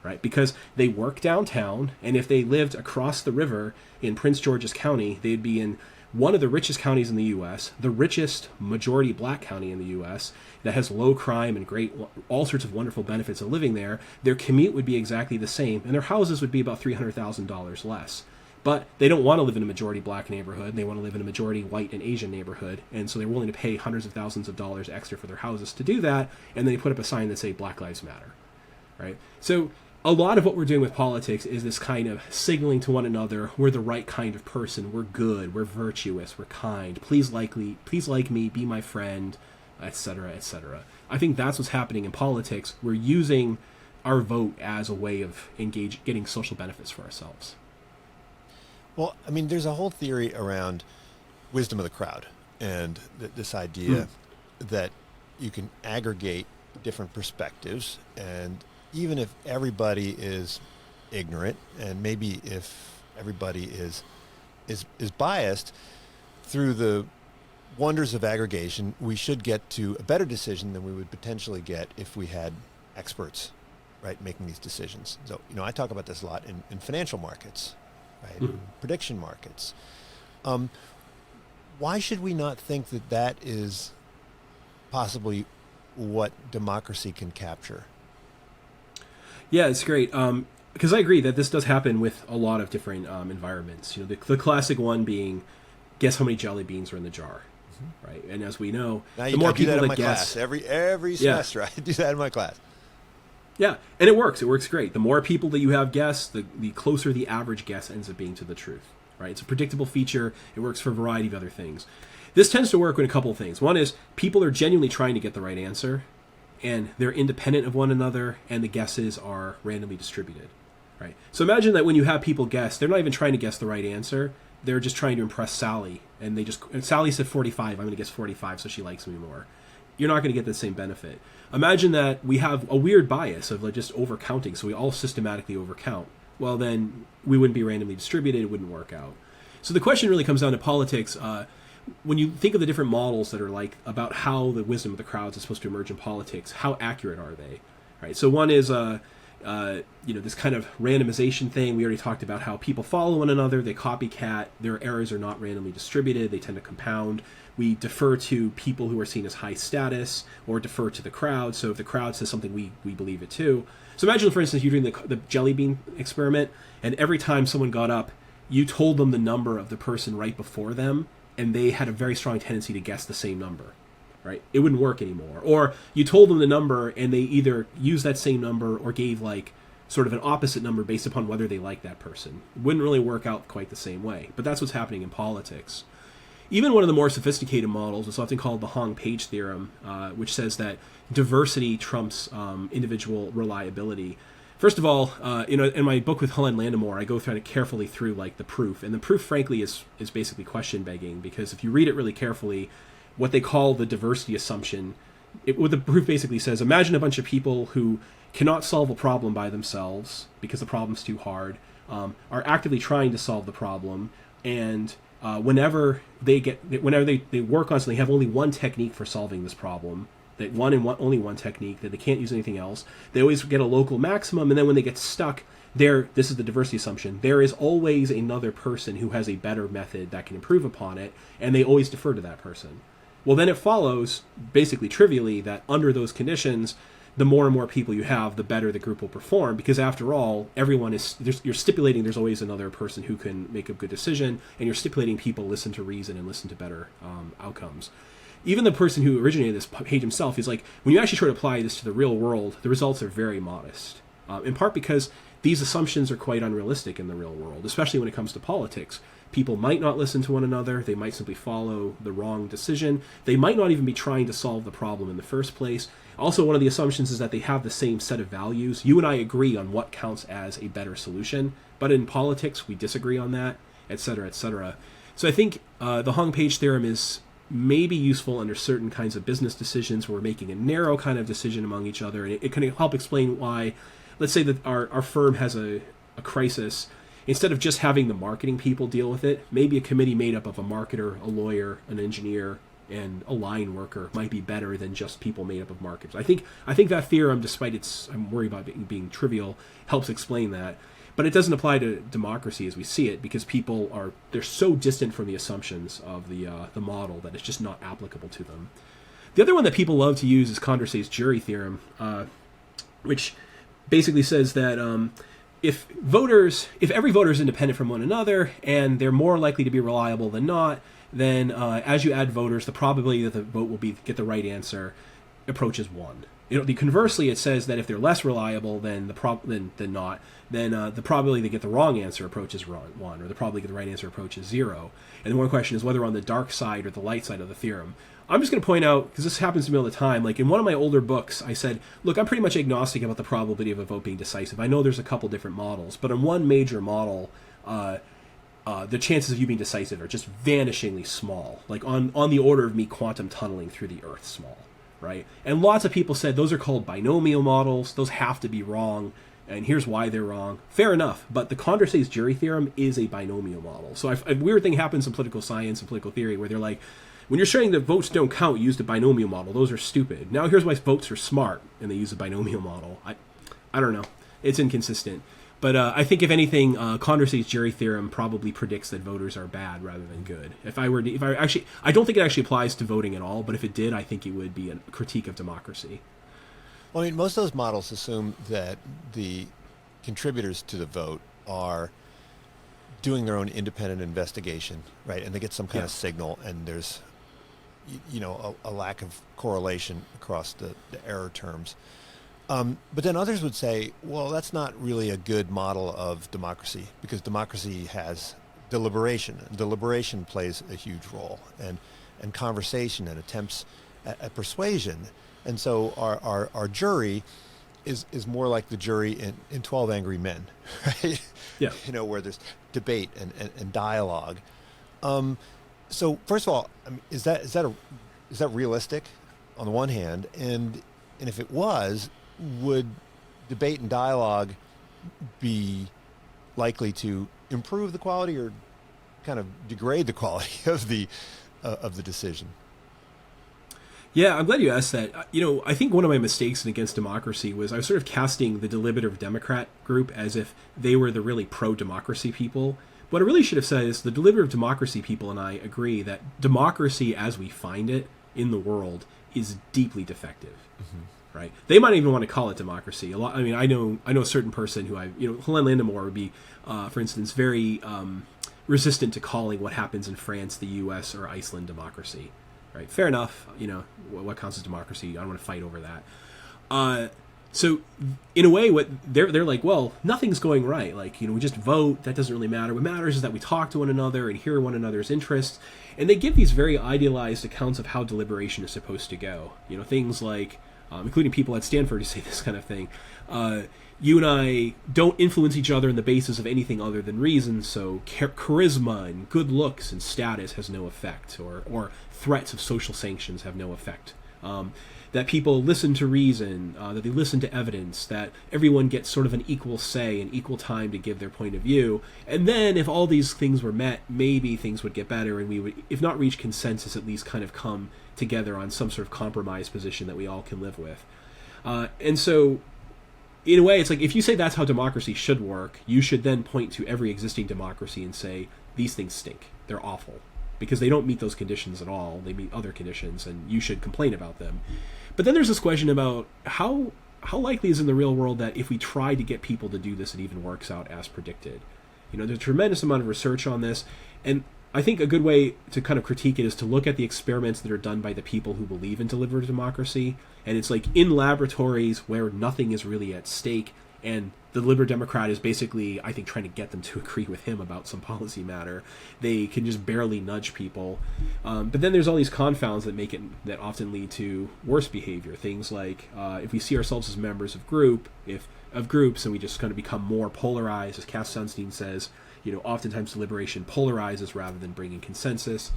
right? Because they work downtown, and if they lived across the river in Prince George's County, they'd be in one of the richest counties in the U.S., the richest majority black county in the U.S., that has low crime and all sorts of wonderful benefits of living there. Their commute would be exactly the same, and their houses would be about $300,000 less. But they don't want to live in a majority black neighborhood. They want to live in a majority white and Asian neighborhood, and so they're willing to pay hundreds of thousands of dollars extra for their houses to do that, and then they put up a sign that say Black Lives Matter, right? So a lot of what we're doing with politics is this kind of signaling to one another, we're the right kind of person, we're good, we're virtuous, we're kind, please like me, be my friend, etc., etc. I think that's what's happening in politics. We're using our vote as a way of getting social benefits for ourselves. Well, I mean, there's a whole theory around wisdom of the crowd and this idea that you can aggregate different perspectives, and even if everybody is ignorant, and maybe if everybody is biased, through the wonders of aggregation, we should get to a better decision than we would potentially get if we had experts, right, making these decisions. So, I talk about this a lot in financial markets, right, prediction markets. Why should we not think that is possibly what democracy can capture? Yeah, it's great. Because I agree that this does happen with a lot of different environments. The classic one being, guess how many jelly beans are in the jar, right? And as we know, the more people that guess, every semester, I do that in my class. Yeah, and it works. It works great. The more people that you have guess, the closer the average guess ends up being to the truth, right? It's a predictable feature. It works for a variety of other things. This tends to work in a couple of things. One is people are genuinely trying to get the right answer, and they're independent of one another, and the guesses are randomly distributed, right? So imagine that when you have people guess, they're not even trying to guess the right answer. They're just trying to impress Sally, and Sally said 45. I'm going to guess 45, so she likes me more. You're not going to get the same benefit. Imagine that we have a weird bias of just overcounting, so we all systematically overcount. Well, then we wouldn't be randomly distributed. It wouldn't work out. So the question really comes down to politics. When you think of the different models that are about how the wisdom of the crowds is supposed to emerge in politics, how accurate are they? Right. So one is this kind of randomization thing. We already talked about how people follow one another, they copycat, their errors are not randomly distributed, they tend to compound. We defer to people who are seen as high status, or defer to the crowd. So if the crowd says something, we believe it too. So imagine, for instance, you're doing the jelly bean experiment, and every time someone got up, you told them the number of the person right before them, and they had a very strong tendency to guess the same number, right? It wouldn't work anymore. Or you told them the number, and they either used that same number or gave sort of an opposite number based upon whether they like that person. It wouldn't really work out quite the same way. But that's what's happening in politics. Even one of the more sophisticated models is often called the Hong-Page theorem, which says that diversity trumps individual reliability. First of all, in my book with Helen Landemore, I go carefully through the proof, and the proof, frankly, is basically question begging, because if you read it really carefully, what they call the diversity assumption, what the proof basically says: imagine a bunch of people who cannot solve a problem by themselves because the problem's too hard, are actively trying to solve the problem, and whenever they work on something, they have only one technique for solving this problem. Only one technique, that they can't use anything else. They always get a local maximum, and then when they get stuck, this is the diversity assumption, there is always another person who has a better method that can improve upon it, and they always defer to that person. Well, then it follows, basically trivially, that under those conditions, the more and more people you have, the better the group will perform, because after all, you're stipulating there's always another person who can make a good decision, and you're stipulating people listen to reason and listen to better outcomes. Even the person who originated this page himself is like, when you actually try to apply this to the real world, the results are very modest. In part because these assumptions are quite unrealistic in the real world, especially when it comes to politics. People might not listen to one another. They might simply follow the wrong decision. They might not even be trying to solve the problem in the first place. Also, one of the assumptions is that they have the same set of values. You and I agree on what counts as a better solution, but in politics, we disagree on that, etc., etc. So I think the Hong-Page theorem is maybe useful under certain kinds of business decisions where we're making a narrow kind of decision among each other, and it can help explain why, let's say that our firm has a crisis. Instead of just having the marketing people deal with it, maybe a committee made up of a marketer, a lawyer, an engineer, and a line worker might be better than just people made up of marketers. I think that theorem, despite I'm worried about being trivial, helps explain that. But it doesn't apply to democracy as we see it, because they're so distant from the assumptions of the model that it's just not applicable to them. The other one that people love to use is Condorcet's jury theorem, which basically says that if every voter is independent from one another and they're more likely to be reliable than not, then as you add voters, the probability that the vote will get the right answer approaches 1. Conversely, it says that if they're less reliable than the probability they get the wrong answer approaches 1, or the probability they get the right answer approaches 0. And the one question is whether on the dark side or the light side of the theorem. I'm just going to point out, because this happens to me all the time, like in one of my older books, I said, look, I'm pretty much agnostic about the probability of a vote being decisive. I know there's a couple different models, but on one major model, the chances of you being decisive are just vanishingly small, like on the order of me quantum tunneling through the Earth small, right? And lots of people said those are called binomial models, those have to be wrong, and here's why they're wrong. Fair enough, but the Condorcet's jury theorem is a binomial model. So a weird thing happens in political science and political theory where they're like, when you're saying that votes don't count, use the binomial model. Those are stupid. Now here's why votes are smart, and they use a binomial model. I don't know. It's inconsistent. But I think if anything, Condorcet's jury theorem probably predicts that voters are bad rather than good. I don't think it actually applies to voting at all. But if it did, I think it would be a critique of democracy. Well, I mean, most of those models assume that the contributors to the vote are doing their own independent investigation, right? And they get some kind of signal, and there's, a lack of correlation across the error terms. But then others would say, well, that's not really a good model of democracy, because democracy has deliberation. And deliberation plays a huge role, and conversation and attempts at persuasion. And so our jury is more like the jury in 12 Angry Men, right? Yeah. Where there's debate and dialogue. So first of all, I mean, is that realistic on the one hand? And if it was, would debate and dialogue be likely to improve the quality or kind of degrade the quality of the decision? Yeah, I'm glad you asked that. I think one of my mistakes in Against Democracy was I was sort of casting the deliberative Democrat group as if they were the really pro-democracy people. What I really should have said is the deliberative democracy people and I agree that democracy as we find it in the world is deeply defective. Mm-hmm. Right? They might even want to call it democracy. I know a certain person who Helene Landemore would be, for instance, very resistant to calling what happens in France, the U.S., or Iceland democracy. Right? Fair enough. What counts as democracy? I don't want to fight over that. So in a way, what they're like, well, nothing's going right. Like, we just vote. That doesn't really matter. What matters is that we talk to one another and hear one another's interests. And they give these very idealized accounts of how deliberation is supposed to go. Things like, including people at Stanford who say this kind of thing. You and I don't influence each other on the basis of anything other than reason, so charisma and good looks and status has no effect, or threats of social sanctions have no effect. That people listen to reason, that they listen to evidence, that everyone gets sort of an equal say and equal time to give their point of view. And then if all these things were met, maybe things would get better and we would, if not reach consensus, at least kind of come together on some sort of compromise position that we all can live with. And so in a way, it's like if you say that's how democracy should work, you should then point to every existing democracy and say these things stink. They're awful because they don't meet those conditions at all. They meet other conditions, and you should complain about them. But then there's this question about how likely is in the real world that if we try to get people to do this, it even works out as predicted. There's a tremendous amount of research on this, and I think a good way to kind of critique it is to look at the experiments that are done by the people who believe in deliberative democracy. And it's like in laboratories where nothing is really at stake, and the liberal Democrat is basically, I think, trying to get them to agree with him about some policy matter. They can just barely nudge people. But then there's all these confounds that often lead to worse behavior. Things like if we see ourselves as members of groups, and we just kind of become more polarized, as Cass Sunstein says. Oftentimes deliberation polarizes rather than bringing consensus.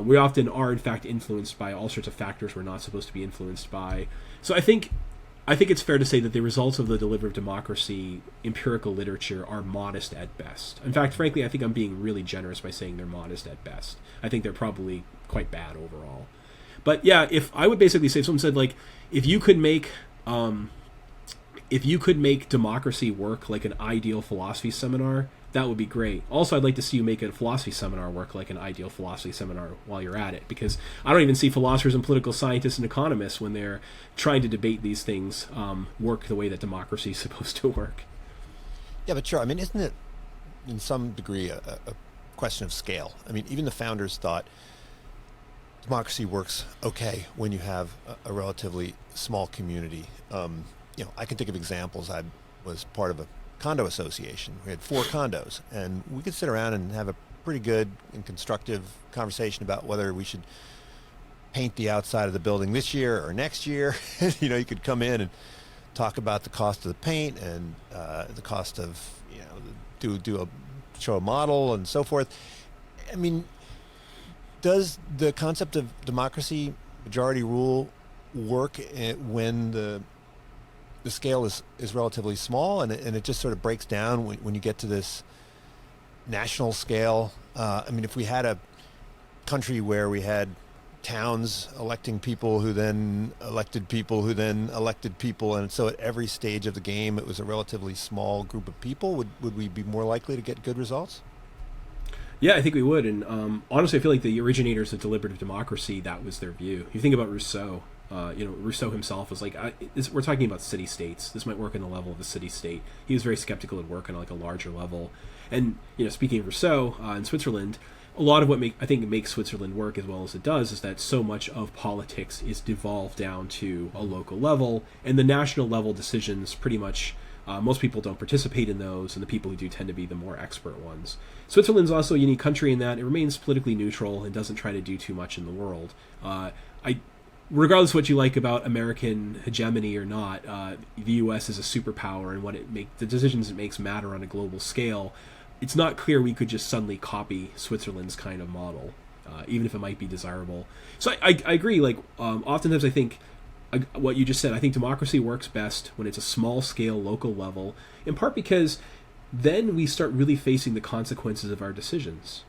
We often are, in fact, influenced by all sorts of factors we're not supposed to be influenced by. So I think it's fair to say that the results of the deliberative democracy empirical literature are modest at best. In fact, frankly, I think I'm being really generous by saying they're modest at best. I think they're probably quite bad overall. But yeah, if I would basically say, if someone said, like, if you could make democracy work like an ideal philosophy seminar, that would be great. Also, I'd like to see you make a philosophy seminar work like an ideal philosophy seminar while you're at it, because I don't even see philosophers and political scientists and economists, when they're trying to debate these things, work the way that democracy is supposed to work. Yeah, but sure. I mean, isn't it in some degree a question of scale? I mean, even the founders thought democracy works okay when you have a relatively small community. I can think of examples. I was part of a condo association. We had 4 condos, and we could sit around and have a pretty good and constructive conversation about whether we should paint the outside of the building this year or next year. You could come in and talk about the cost of the paint and the cost of show a model and so forth. I mean, does the concept of democracy, majority rule, work when the scale is relatively small, and it just sort of breaks down when you get to this national scale? I mean, if we had a country where we had towns electing people who then elected people who then elected people, and so at every stage of the game it was a relatively small group of people, would we be more likely to get good results? Yeah, I think we would. And honestly, I feel like the originators of deliberative democracy, that was their view. You think about Rousseau. Rousseau himself was like, we're talking about city-states. This might work on the level of the city-state. He was very skeptical at work on like a larger level. And speaking of Rousseau, in Switzerland, a lot of what I think makes Switzerland work as well as it does is that so much of politics is devolved down to a local level, and the national level decisions pretty much, most people don't participate in those, and the people who do tend to be the more expert ones. Switzerland's also a unique country in that it remains politically neutral and doesn't try to do too much in the world. Regardless of what you like about American hegemony or not, the U.S. is a superpower, and the decisions it makes matter on a global scale. It's not clear we could just suddenly copy Switzerland's kind of model, even if it might be desirable. So I agree. Like, oftentimes I think what you just said, I think democracy works best when it's a small scale, local level, in part because then we start really facing the consequences of our decisions.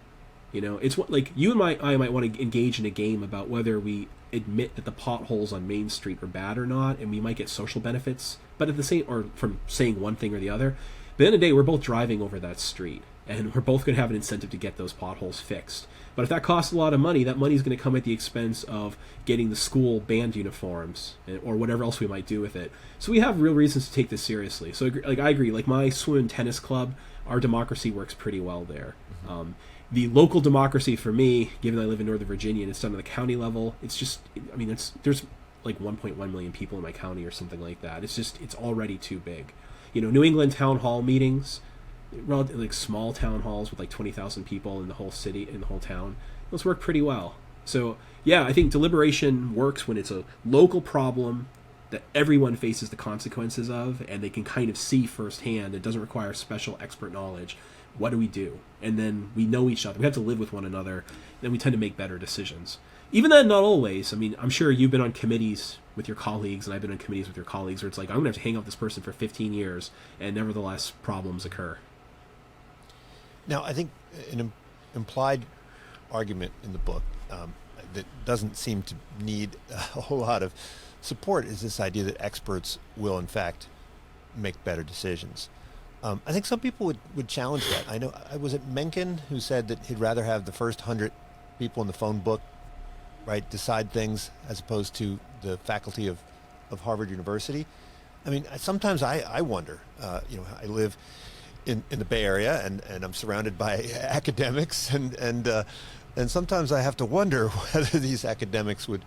It's what, like, you and I might want to engage in a game about whether we admit that the potholes on Main Street are bad or not, and we might get social benefits, but from saying one thing or the other. But at the end of the day, we're both driving over that street, and we're both going to have an incentive to get those potholes fixed. But if that costs a lot of money, that money is going to come at the expense of getting the school band uniforms or whatever else we might do with it. So we have real reasons to take this seriously. So I agree. Like my swim and tennis club, our democracy works pretty well there. Mm-hmm. The local democracy for me, given that I live in Northern Virginia and it's done at the county level, it's just, I mean, there's like 1.1 million people in my county or something like that. It's already too big. New England town hall meetings, like small town halls with like 20,000 people in the whole city, in the whole town, those work pretty well. So yeah, I think deliberation works when it's a local problem that everyone faces the consequences of, and they can kind of see firsthand. It doesn't require special expert knowledge. What do we do? And then we know each other. We have to live with one another. Then we tend to make better decisions. Even then, not always. I mean, I'm sure you've been on committees with your colleagues, and I've been on committees with your colleagues, where it's like, I'm going to have to hang out with this person for 15 years, and nevertheless, problems occur. Now, I think an implied argument in the book that doesn't seem to need a whole lot of support is this idea that experts will, in fact, make better decisions. I think some people would challenge that. I know, was it Mencken who said that he'd rather have the first 100 people in the phone book, right, decide things as opposed to the faculty of Harvard University? I mean, sometimes I wonder, I live in the Bay Area and I'm surrounded by academics and sometimes I have to wonder whether these academics would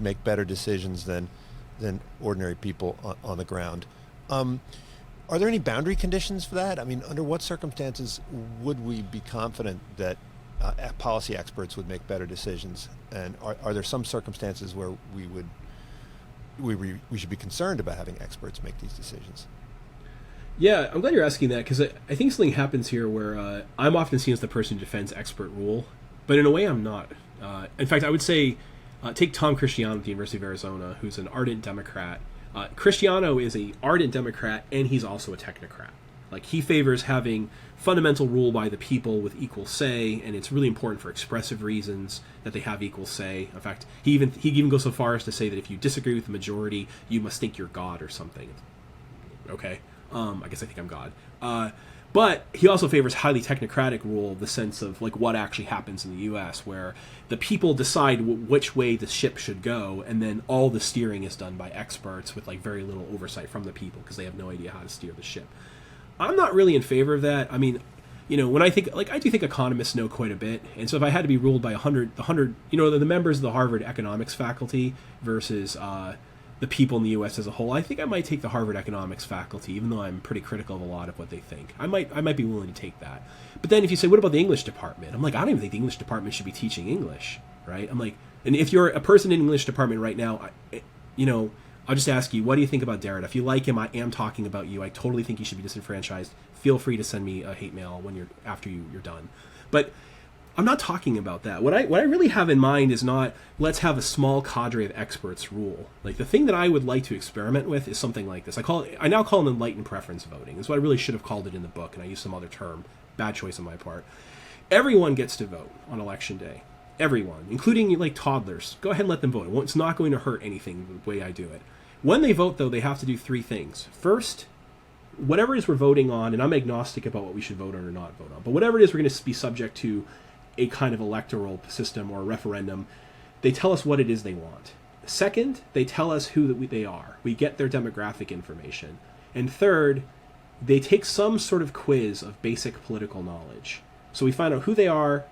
make better decisions than ordinary people on the ground. Are there any boundary conditions for that? I mean, under what circumstances would we be confident that policy experts would make better decisions? And are there some circumstances where we should be concerned about having experts make these decisions? Yeah, I'm glad you're asking that, because I think something happens here where I'm often seen as the person who defends expert rule, but in a way I'm not. In fact, I would say, take Tom Cristiano at the University of Arizona, who's an ardent Democrat. Cristiano is an ardent Democrat, and he's also a technocrat. Like, he favors having fundamental rule by the people with equal say, and it's really important for expressive reasons that they have equal say. In fact, he even goes so far as to say that if you disagree with the majority, you must think you're God or something. Okay, I guess I think I'm God. But he also favors highly technocratic rule, the sense of like what actually happens in the U.S., where the people decide which way the ship should go, and then all the steering is done by experts with like very little oversight from the people because they have no idea how to steer the ship. I'm not really in favor of that. I mean, when I think, like, I do think economists know quite a bit, and so if I had to be ruled by the members of the Harvard economics faculty versus the people in the U.S. as a whole, I think I might take the Harvard economics faculty, even though I'm pretty critical of a lot of what they think. I might be willing to take that. But then if you say, what about the English department? I'm like, I don't even think the English department should be teaching English, right? I'm like, and if you're a person in the English department right now, I'll just ask you, what do you think about Derrida? If you like him, I am talking about you. I totally think he should be disenfranchised. Feel free to send me a hate mail after you're done. But I'm not talking about that. What I really have in mind is not, let's have a small cadre of experts rule. Like, the thing that I would like to experiment with is something like this. I now call it enlightened preference voting. That's what I really should have called it in the book, and I used some other term. Bad choice on my part. Everyone gets to vote on election day. Everyone, including like toddlers. Go ahead and let them vote. It's not going to hurt anything the way I do it. When they vote, though, they have to do three things. First, whatever it is we're voting on, and I'm agnostic about what we should vote on or not vote on, but whatever it is we're going to be subject to a kind of electoral system or a referendum, they tell us what it is they want. Second, they tell us who they are. We get their demographic information. And third, they take some sort of quiz of basic political knowledge. So we find out who they are,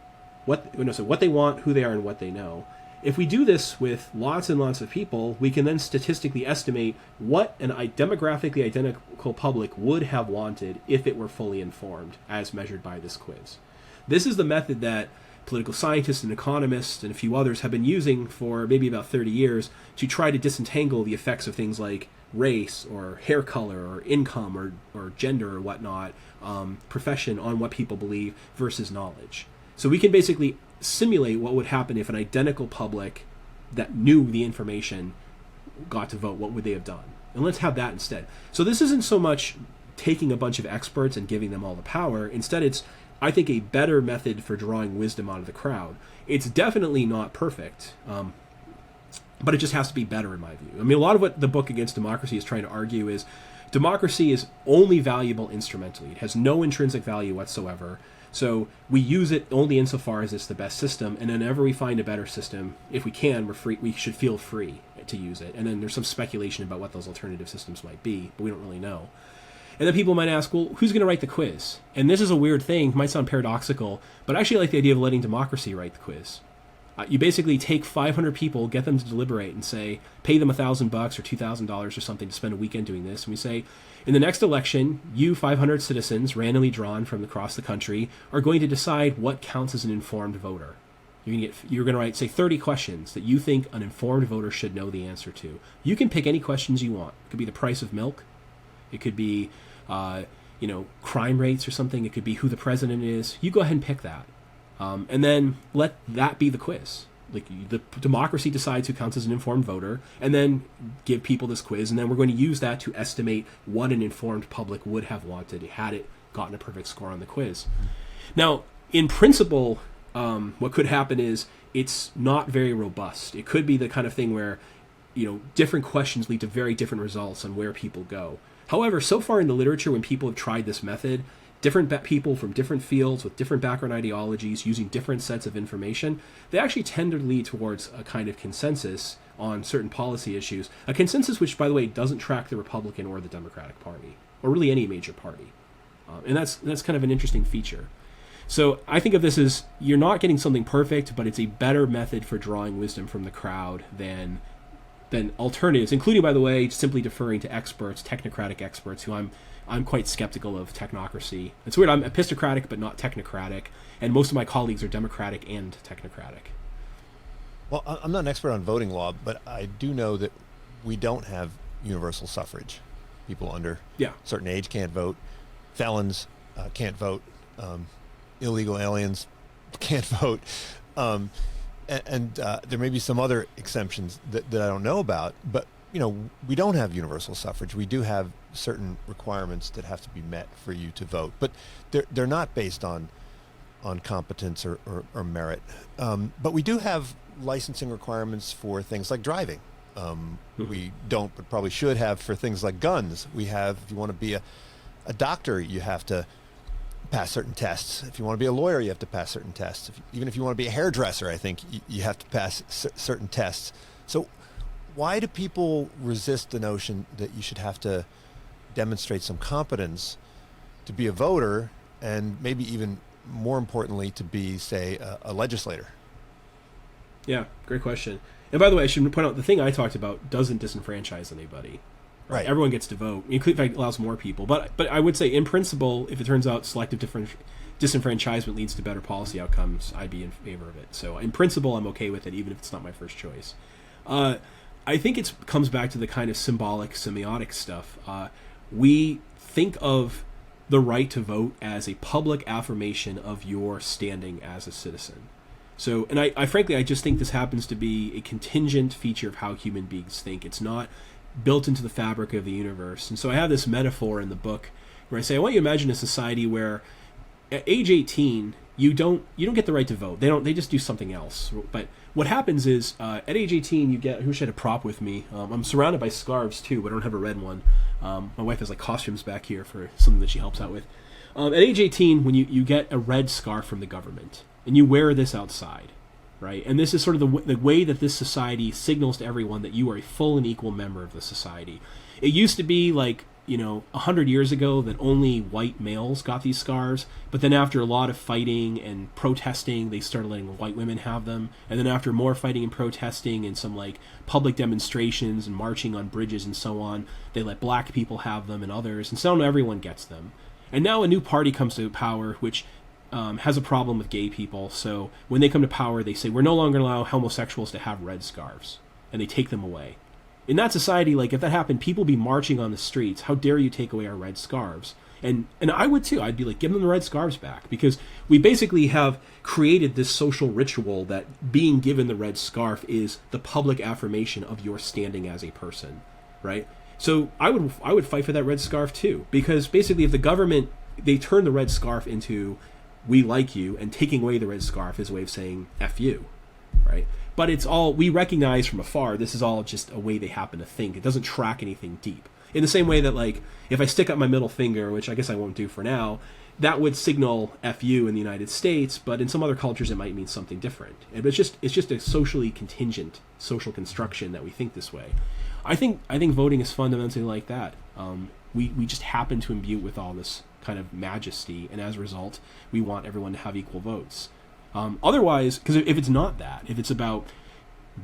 what they want, who they are, and what they know. If we do this with lots and lots of people, we can then statistically estimate what a demographically identical public would have wanted if it were fully informed, as measured by this quiz. This is the method that political scientists and economists and a few others have been using for maybe about 30 years to try to disentangle the effects of things like race or hair color or income or gender or whatnot, profession, on what people believe versus knowledge. So we can basically simulate what would happen if an identical public that knew the information got to vote. What would they have done? And let's have that instead. So this isn't so much taking a bunch of experts and giving them all the power. Instead, it's, I think, a better method for drawing wisdom out of the crowd. It's definitely not perfect, but it just has to be better in my view. I mean, a lot of what the book Against Democracy is trying to argue is democracy is only valuable instrumentally. It has no intrinsic value whatsoever. So we use it only insofar as it's the best system, and whenever we find a better system, if we can, we should feel free to use it. And then there's some speculation about what those alternative systems might be, but we don't really know. And then people might ask, well, who's going to write the quiz? And this is a weird thing, might sound paradoxical, but I actually like the idea of letting democracy write the quiz. You basically take 500 people, get them to deliberate, and say, pay them $1,000 or $2,000 or something to spend a weekend doing this. And we say, in the next election, you 500 citizens, randomly drawn from across the country, are going to decide what counts as an informed voter. You're going to write, say, 30 questions that you think an informed voter should know the answer to. You can pick any questions you want. It could be the price of milk. It could be, crime rates or something. It could be who the president is. You go ahead and pick that. And then let that be the quiz. Like, the democracy decides who counts as an informed voter, and then give people this quiz, and then we're going to use that to estimate what an informed public would have wanted had it gotten a perfect score on the quiz. Now, in principle, what could happen is it's not very robust. It could be the kind of thing where different questions lead to very different results on where people go. However, so far in the literature, when people have tried this method, different people from different fields with different background ideologies using different sets of information, they actually tend to lead towards a kind of consensus on certain policy issues. A consensus which, by the way, doesn't track the Republican or the Democratic Party, or really any major party. And that's kind of an interesting feature. So I think of this as you're not getting something perfect, but it's a better method for drawing wisdom from the crowd than alternatives, including, by the way, simply deferring to experts, technocratic experts, who I'm quite skeptical of technocracy. It's weird, I'm epistocratic but not technocratic, and most of my colleagues are democratic and technocratic. Well, I'm not an expert on voting law, but I do know that we don't have universal suffrage. People under a certain age can't vote. Felons can't vote. Illegal aliens can't vote. And there may be some other exemptions that I don't know about, but we don't have universal suffrage. We do have certain requirements that have to be met for you to vote, but they're not based on competence or merit. But we do have licensing requirements for things like driving. We don't, but probably should have for things like guns. We have, if you want to be a doctor, you have to pass certain tests. If you want to be a lawyer, you have to pass certain tests. Even if you want to be a hairdresser, I think you have to pass certain tests. So why do people resist the notion that you should have to demonstrate some competence to be a voter, and maybe even more importantly, to be, say, a legislator? Yeah, great question. And by the way, I should point out, the thing I talked about doesn't disenfranchise anybody. Right. Everyone gets to vote. In fact, it allows more people. But I would say, in principle, if it turns out selective disenfranchisement leads to better policy outcomes, I'd be in favor of it. So in principle, I'm okay with it, even if it's not my first choice. I think it comes back to the kind of symbolic, semiotic stuff. We think of the right to vote as a public affirmation of your standing as a citizen. So, and I frankly, I just think this happens to be a contingent feature of how human beings think. It's not built into the fabric of the universe. And so I have this metaphor in the book where I say, I want you to imagine a society where at age 18, you don't get the right to vote. They just do something else. But what happens is, at age 18, you get, I wish I had a prop with me. I'm surrounded by scarves too, but I don't have a red one. My wife has like costumes back here for something that she helps out with. At age 18, when you get a red scarf from the government, and you wear this outside, right? And this is sort of the way that this society signals to everyone that you are a full and equal member of the society. It used to be like, 100 years ago that only white males got these scarves, but then after a lot of fighting and protesting, they started letting white women have them. And then after more fighting and protesting and some like public demonstrations and marching on bridges and so on, they let black people have them and others. And so now everyone gets them. And now a new party comes to power, which has a problem with gay people. So when they come to power, they say, we're no longer going to allow homosexuals to have red scarves. And they take them away. In that society, like if that happened, people would be marching on the streets. How dare you take away our red scarves? And I would too. I'd be like, give them the red scarves back. Because we basically have created this social ritual that being given the red scarf is the public affirmation of your standing as a person, right? So I would fight for that red scarf too. Because basically if the government, they turn the red scarf into we like you, and taking away the red scarf is a way of saying F you, right? But it's all, we recognize from afar, this is all just a way they happen to think. It doesn't track anything deep. In the same way that, like, if I stick up my middle finger, which I guess I won't do for now, that would signal F you in the United States, but in some other cultures it might mean something different. And it's just a socially contingent social construction that we think this way. I think voting is fundamentally like that. We just happen to imbue it with all this kind of majesty, and as a result, we want everyone to have equal votes. Otherwise, because if it's not that, if it's about,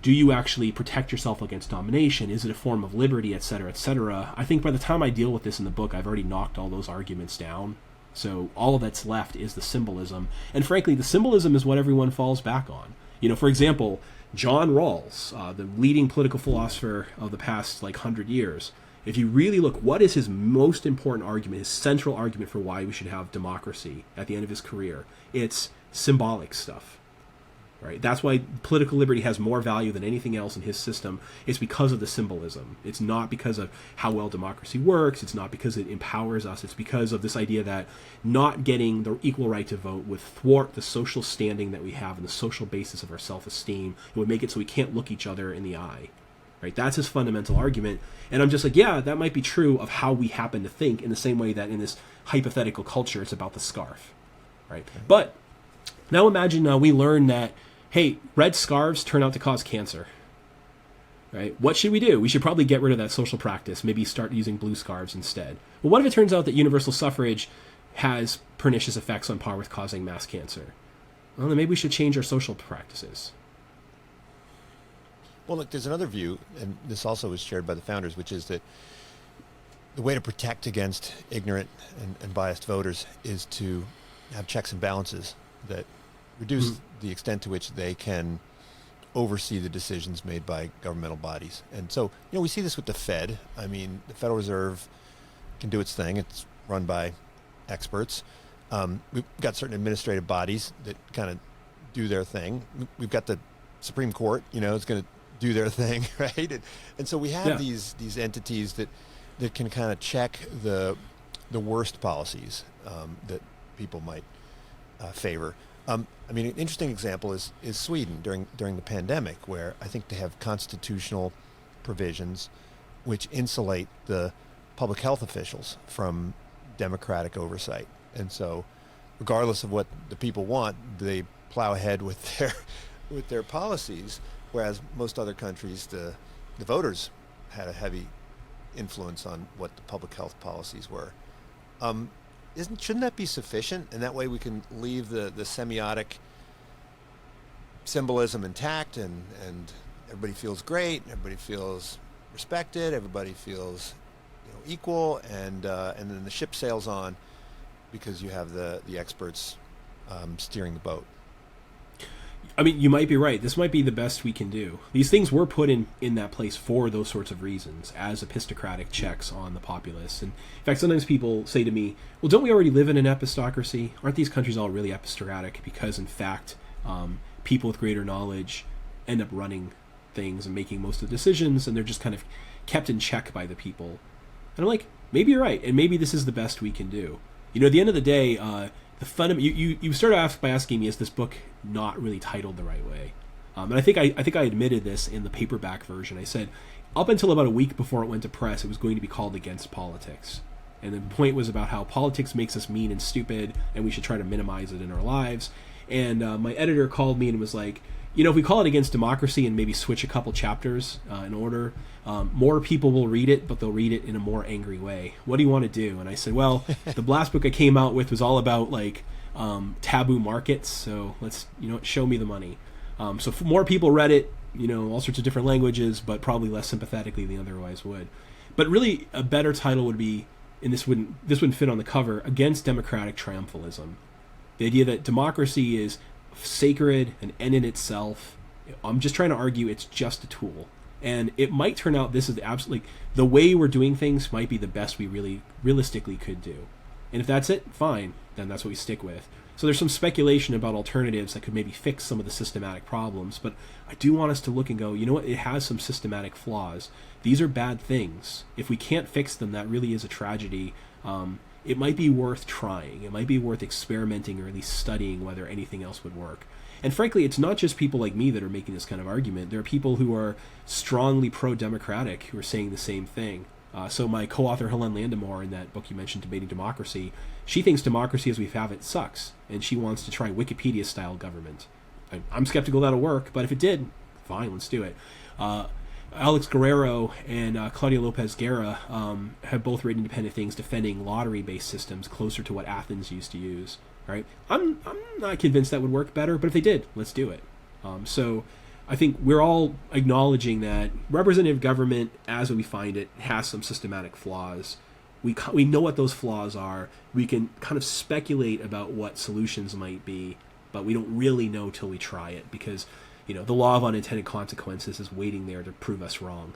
do you actually protect yourself against domination? Is it a form of liberty, et cetera, I think by the time I deal with this in the book, I've already knocked all those arguments down. So all that's left is the symbolism. And frankly, the symbolism is what everyone falls back on. For example, John Rawls, the leading political philosopher of the past 100 years, if you really look, what is his most important argument, his central argument for why we should have democracy at the end of his career? It's symbolic stuff, right? That's why political liberty has more value than anything else in his system. It's because of the symbolism. It's not because of how well democracy works. It's not because it empowers us. It's because of this idea that not getting the equal right to vote would thwart the social standing that we have and the social basis of our self-esteem. It would make it so we can't look each other in the eye. right? That's his fundamental argument. And I'm just like, yeah, that might be true of how we happen to think, in the same way that in this hypothetical culture, it's about the scarf, right? But now imagine we learn that, hey, red scarves turn out to cause cancer, right? What should we do? We should probably get rid of that social practice, maybe start using blue scarves instead. Well, what if it turns out that universal suffrage has pernicious effects on par with causing mass cancer? Well, then maybe we should change our social practices. Well, look, there's another view, and this also was shared by the founders, which is that the way to protect against ignorant and biased voters is to have checks and balances that reduce the extent to which they can oversee the decisions made by governmental bodies. And so, we see this with the Fed. I mean, the Federal Reserve can do its thing. It's run by experts. We've got certain administrative bodies that kind of do their thing. We've got the Supreme Court, it's going to do their thing, right? And so we have these entities that can kind of check the worst policies that people might favor. An interesting example is Sweden during the pandemic, where I think they have constitutional provisions which insulate the public health officials from democratic oversight. And so, regardless of what the people want, they plow ahead with their policies. Whereas most other countries, the voters had a heavy influence on what the public health policies were. Shouldn't that be sufficient? And that way we can leave the semiotic symbolism intact, and everybody feels great, everybody feels respected, everybody feels equal, and then the ship sails on because you have the experts steering the boat. You might be right. This might be the best we can do. These things were put in that place for those sorts of reasons, as epistocratic checks on the populace. And in fact, sometimes people say to me, well, don't we already live in an epistocracy? Aren't these countries all really epistocratic? Because, in fact, people with greater knowledge end up running things and making most of the decisions, and they're just kind of kept in check by the people. And I'm like, maybe you're right, and maybe this is the best we can do. At the end of the day, you started off by asking me, is this book not really titled the right way? And I think I admitted this in the paperback version. I said, up until about a week before it went to press, it was going to be called Against Politics. And the point was about how politics makes us mean and stupid, and we should try to minimize it in our lives. And my editor called me and was like, if we call it Against Democracy and maybe switch a couple chapters in order, more people will read it, but they'll read it in a more angry way. What do you want to do? And I said, well, the last book I came out with was all about taboo markets, so let's show me the money. So if more people read it, all sorts of different languages, but probably less sympathetically than otherwise would. But really, a better title would be, and this wouldn't fit on the cover, Against Democratic Triumphalism. The idea that democracy is sacred, an end in itself. I'm just trying to argue it's just a tool. And it might turn out this is absolutely, the way we're doing things might be the best we really realistically could do. And if that's it, fine, then that's what we stick with. So there's some speculation about alternatives that could maybe fix some of the systematic problems, but I do want us to look and go, what, it has some systematic flaws. These are bad things. If we can't fix them, that really is a tragedy. It might be worth trying. It might be worth experimenting, or at least studying whether anything else would work. And frankly, it's not just people like me that are making this kind of argument. There are people who are strongly pro-democratic who are saying the same thing. So my co-author Helen Landemore, in that book you mentioned, Debating Democracy, she thinks democracy as we have it sucks, and she wants to try Wikipedia-style government. I'm skeptical that'll work, but if it did, fine, let's do it. Alex Guerrero and Claudia Lopez Guerra have both written independent things defending lottery-based systems closer to what Athens used to use. Right? I'm not convinced that would work better, but if they did, let's do it. So I think we're all acknowledging that representative government, as we find it, has some systematic flaws. We know what those flaws are. We can kind of speculate about what solutions might be, but we don't really know till we try it, because the law of unintended consequences is waiting there to prove us wrong.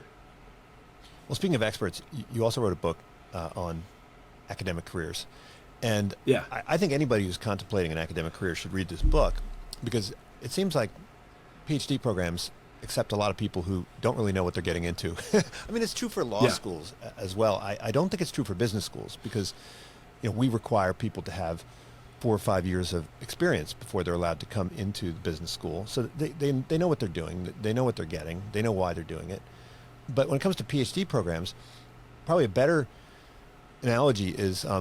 Well, speaking of experts, you also wrote a book on academic careers. And yeah. I think anybody who's contemplating an academic career should read this book, because it seems like PhD programs accept a lot of people who don't really know what they're getting into. I mean, it's true for law schools as well. I don't think it's true for business schools, because we require people to have 4 or 5 years of experience before they're allowed to come into the business school. So they know what they're doing. They know what they're getting. They know why they're doing it. But when it comes to PhD programs, probably a better analogy is, I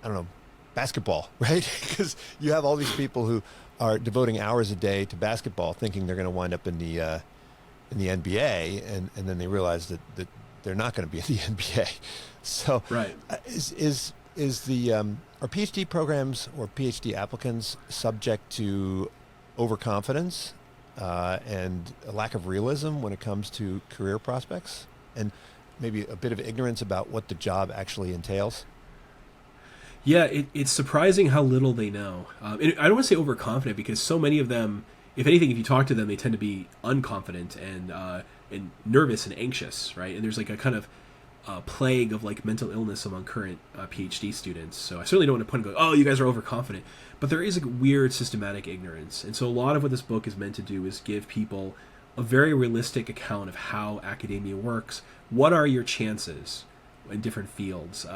don't know, basketball, right? Because you have all these people who are devoting hours a day to basketball, thinking they're going to wind up in the NBA, and then they realize that they're not going to be in the NBA. So, Right. Is the are PhD programs or PhD applicants subject to overconfidence and a lack of realism when it comes to career prospects, and maybe a bit of ignorance about what the job actually entails? Yeah, it's surprising how little they know. And I don't want to say overconfident, because so many of them, if anything, if you talk to them, they tend to be unconfident and nervous and anxious, right? And there's like a kind of plague of like mental illness among current PhD students. So I certainly don't want to point and go, oh, you guys are overconfident. But there is a weird systematic ignorance. And so a lot of what this book is meant to do is give people a very realistic account of how academia works. What are your chances in different fields?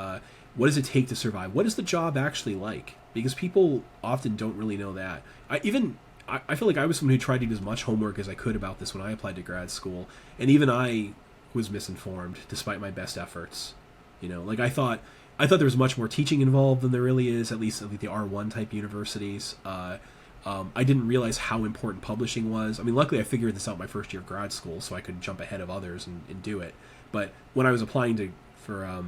What does it take to survive? What is the job actually like? Because people often don't really know that. I feel like I was someone who tried to do as much homework as I could about this when I applied to grad school. And even I was misinformed despite my best efforts. You know, like I thought there was much more teaching involved than there really is, at least the R1 type universities. I didn't realize how important publishing was. I mean, luckily I figured this out my first year of grad school, so I could jump ahead of others and do it. But when I was applying for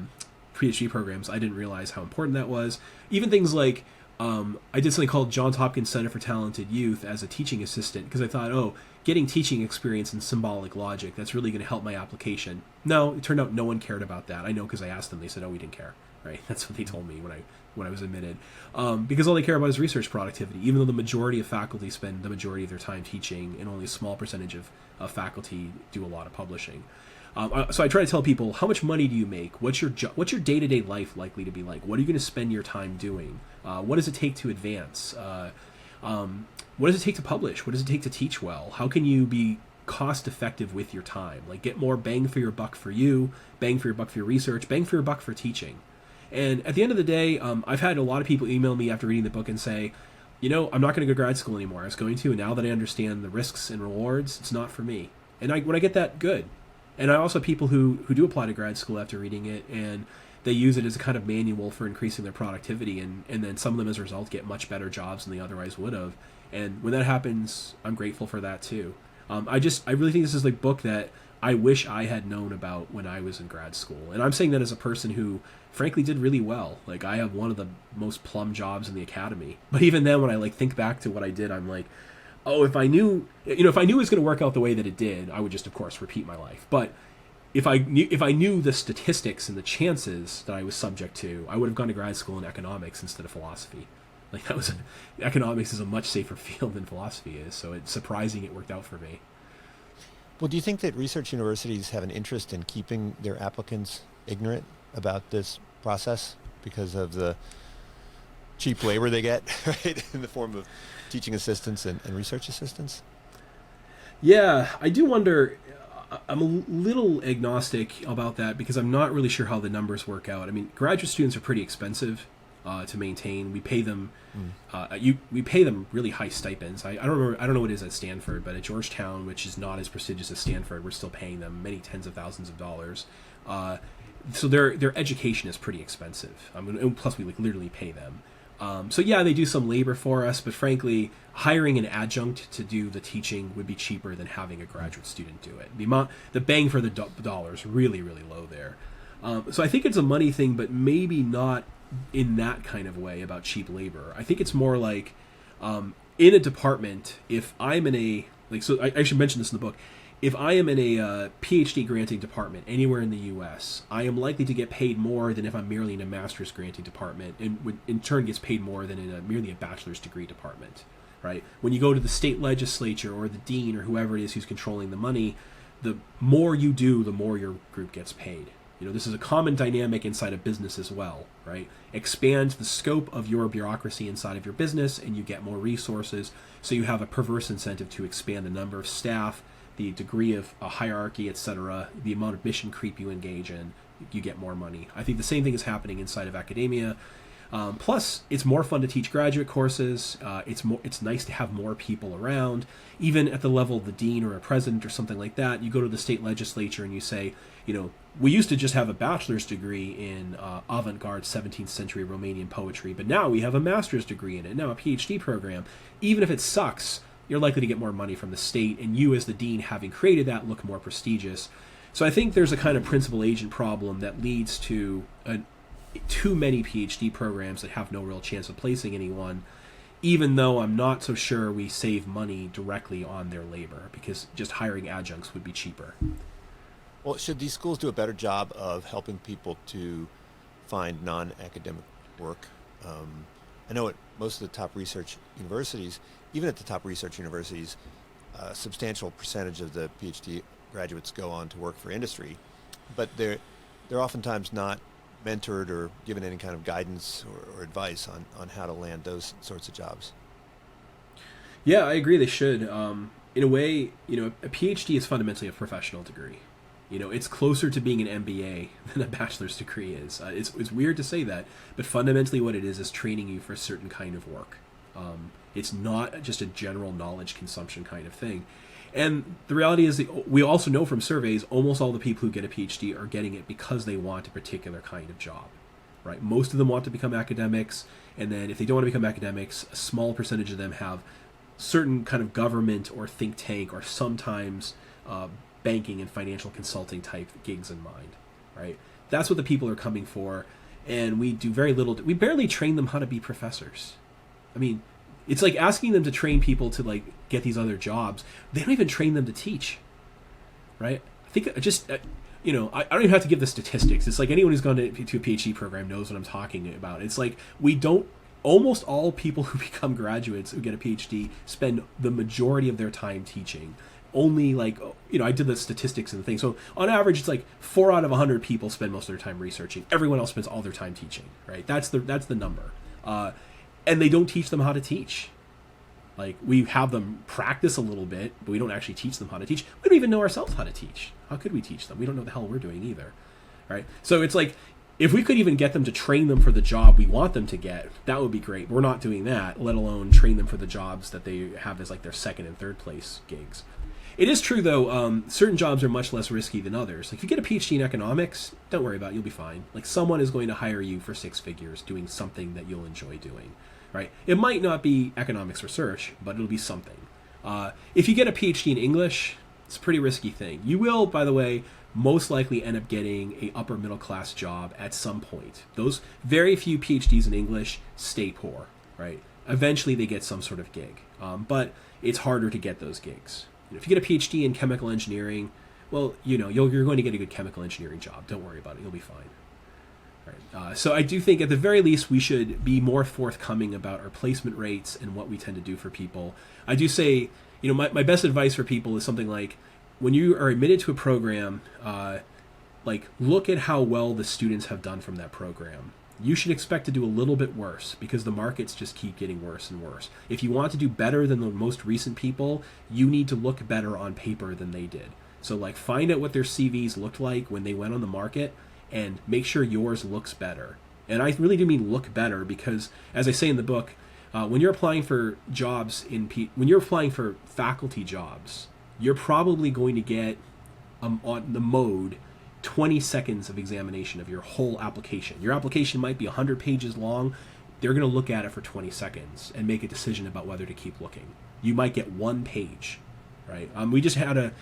PhD programs, I didn't realize how important that was. Even things like, I did something called Johns Hopkins Center for Talented Youth as a teaching assistant, because I thought, oh, getting teaching experience in symbolic logic, that's really going to help my application. No, it turned out no one cared about that. I know because I asked them. They said, oh, we didn't care. Right? That's what they told me when I was admitted. Because all they care about is research productivity, even though the majority of faculty spend the majority of their time teaching, and only a small percentage of faculty do a lot of publishing. So I try to tell people, how much money do you make? What's your day-to-day life likely to be like? What are you going to spend your time doing? What does it take to advance? What does it take to publish? What does it take to teach well? How can you be cost-effective with your time? Like, get more bang for your buck for you, bang for your buck for your research, bang for your buck for teaching. And at the end of the day, I've had a lot of people email me after reading the book and say, you know, I'm not going to go to grad school anymore. I was going to, and now that I understand the risks and rewards, it's not for me. And when I get that, good. And I also have people who do apply to grad school after reading it, and they use it as a kind of manual for increasing their productivity, and then some of them as a result get much better jobs than they otherwise would have. And when that happens, I'm grateful for that too. I really think this is the book that I wish I had known about when I was in grad school. And I'm saying that as a person who frankly did really well. Like, I have one of the most plum jobs in the academy. But even then, when I think back to what I did, I'm like, oh, if I knew it was going to work out the way that it did, I would just, of course, repeat my life. But if I knew the statistics and the chances that I was subject to, I would have gone to grad school in economics instead of philosophy. Like, economics is a much safer field than philosophy is, so it's surprising it worked out for me. Well, do you think that research universities have an interest in keeping their applicants ignorant about this process because of the cheap labor they get, right, in the form of teaching assistants and research assistants? Yeah, I do wonder. I'm a little agnostic about that because I'm not really sure how the numbers work out. I mean, graduate students are pretty expensive to maintain. We pay them, we pay them really high stipends. I don't know what it is at Stanford, but at Georgetown, which is not as prestigious as Stanford, we're still paying them many tens of thousands of dollars. So their education is pretty expensive. And plus we literally pay them. So yeah, they do some labor for us, but frankly, hiring an adjunct to do the teaching would be cheaper than having a graduate student do it. The bang for the dollar is really, really low there. So I think it's a money thing, but maybe not in that kind of way about cheap labor. I think it's more like in a department, if I'm in I should mention this in the book, if I am in a PhD granting department anywhere in the U.S., I am likely to get paid more than if I'm merely in a master's granting department, and in turn gets paid more than in merely a bachelor's degree department, right? When you go to the state legislature or the dean or whoever it is who's controlling the money, the more you do, the more your group gets paid. You know, this is a common dynamic inside a business as well, right? Expand the scope of your bureaucracy inside of your business and you get more resources, so you have a perverse incentive to expand the number of staff, the degree of a hierarchy, etc., the amount of mission creep you engage in, you get more money. I think the same thing is happening inside of academia. Plus, it's more fun to teach graduate courses. It's nice to have more people around. Even at the level of the dean or a president or something like that, you go to the state legislature and you say, we used to just have a bachelor's degree in avant-garde 17th century Romanian poetry, but now we have a master's degree in it, now a PhD program. Even if it sucks, you're likely to get more money from the state, and you as the dean, having created that, look more prestigious. So I think there's a kind of principal agent problem that leads to too many PhD programs that have no real chance of placing anyone, even though I'm not so sure we save money directly on their labor, because just hiring adjuncts would be cheaper. Well, should these schools do a better job of helping people to find non-academic work? I know at most of the top research universities, even at the top research universities, a substantial percentage of the PhD graduates go on to work for industry, but they're oftentimes not mentored or given any kind of guidance or advice on how to land those sorts of jobs. Yeah, I agree they should. In a way, a PhD is fundamentally a professional degree. It's closer to being an MBA than a bachelor's degree is. It's weird to say that, but fundamentally what it is training you for a certain kind of work. It's not just a general knowledge consumption kind of thing. And the reality is that we also know from surveys, almost all the people who get a PhD are getting it because they want a particular kind of job, right? Most of them want to become academics, and then if they don't want to become academics, a small percentage of them have certain kind of government or think tank or sometimes banking and financial consulting type gigs in mind, right? That's what the people are coming for, and we do very little. We barely train them how to be professors. I mean, it's like asking them to train people to get these other jobs. They don't even train them to teach, right? I think just I don't even have to give the statistics. It's like anyone who's gone to a PhD program knows what I'm talking about. It's like almost all people who become graduates who get a PhD spend the majority of their time teaching. Only I did the statistics and the thing. So on average, it's 4 out of 100 people spend most of their time researching. Everyone else spends all their time teaching, right? That's the number. And they don't teach them how to teach. We have them practice a little bit, but we don't actually teach them how to teach. We don't even know ourselves how to teach. How could we teach them? We don't know the hell we're doing either, right? So it's if we could even get them to train them for the job we want them to get, that would be great. We're not doing that, let alone train them for the jobs that they have as their second and third place gigs. It is true, though, certain jobs are much less risky than others. If you get a PhD in economics, don't worry about it, you'll be fine. Someone is going to hire you for 6 figures doing something that you'll enjoy doing, right? It might not be economics research, but it'll be something. If you get a PhD in English, it's a pretty risky thing. You will, by the way, most likely end up getting a upper middle class job at some point. Those very few PhDs in English stay poor, right? Eventually they get some sort of gig, but it's harder to get those gigs. If you get a PhD in chemical engineering, well, you're going to get a good chemical engineering job. Don't worry about it. You'll be fine. Right. So I do think at the very least we should be more forthcoming about our placement rates and what we tend to do for people. I do say, my best advice for people is something like, when you are admitted to a program, look at how well the students have done from that program. You should expect to do a little bit worse because the markets just keep getting worse and worse. If you want to do better than the most recent people, you need to look better on paper than they did. So find out what their CVs looked like when they went on the market and make sure yours looks better. And I really do mean look better because, as I say in the book, when you're applying for jobs when you're applying for faculty jobs, you're probably going to get on the mode 20 seconds of examination of your whole application. Your application might be 100 pages long. They're going to look at it for 20 seconds and make a decision about whether to keep looking. You might get 1 page, right? We just had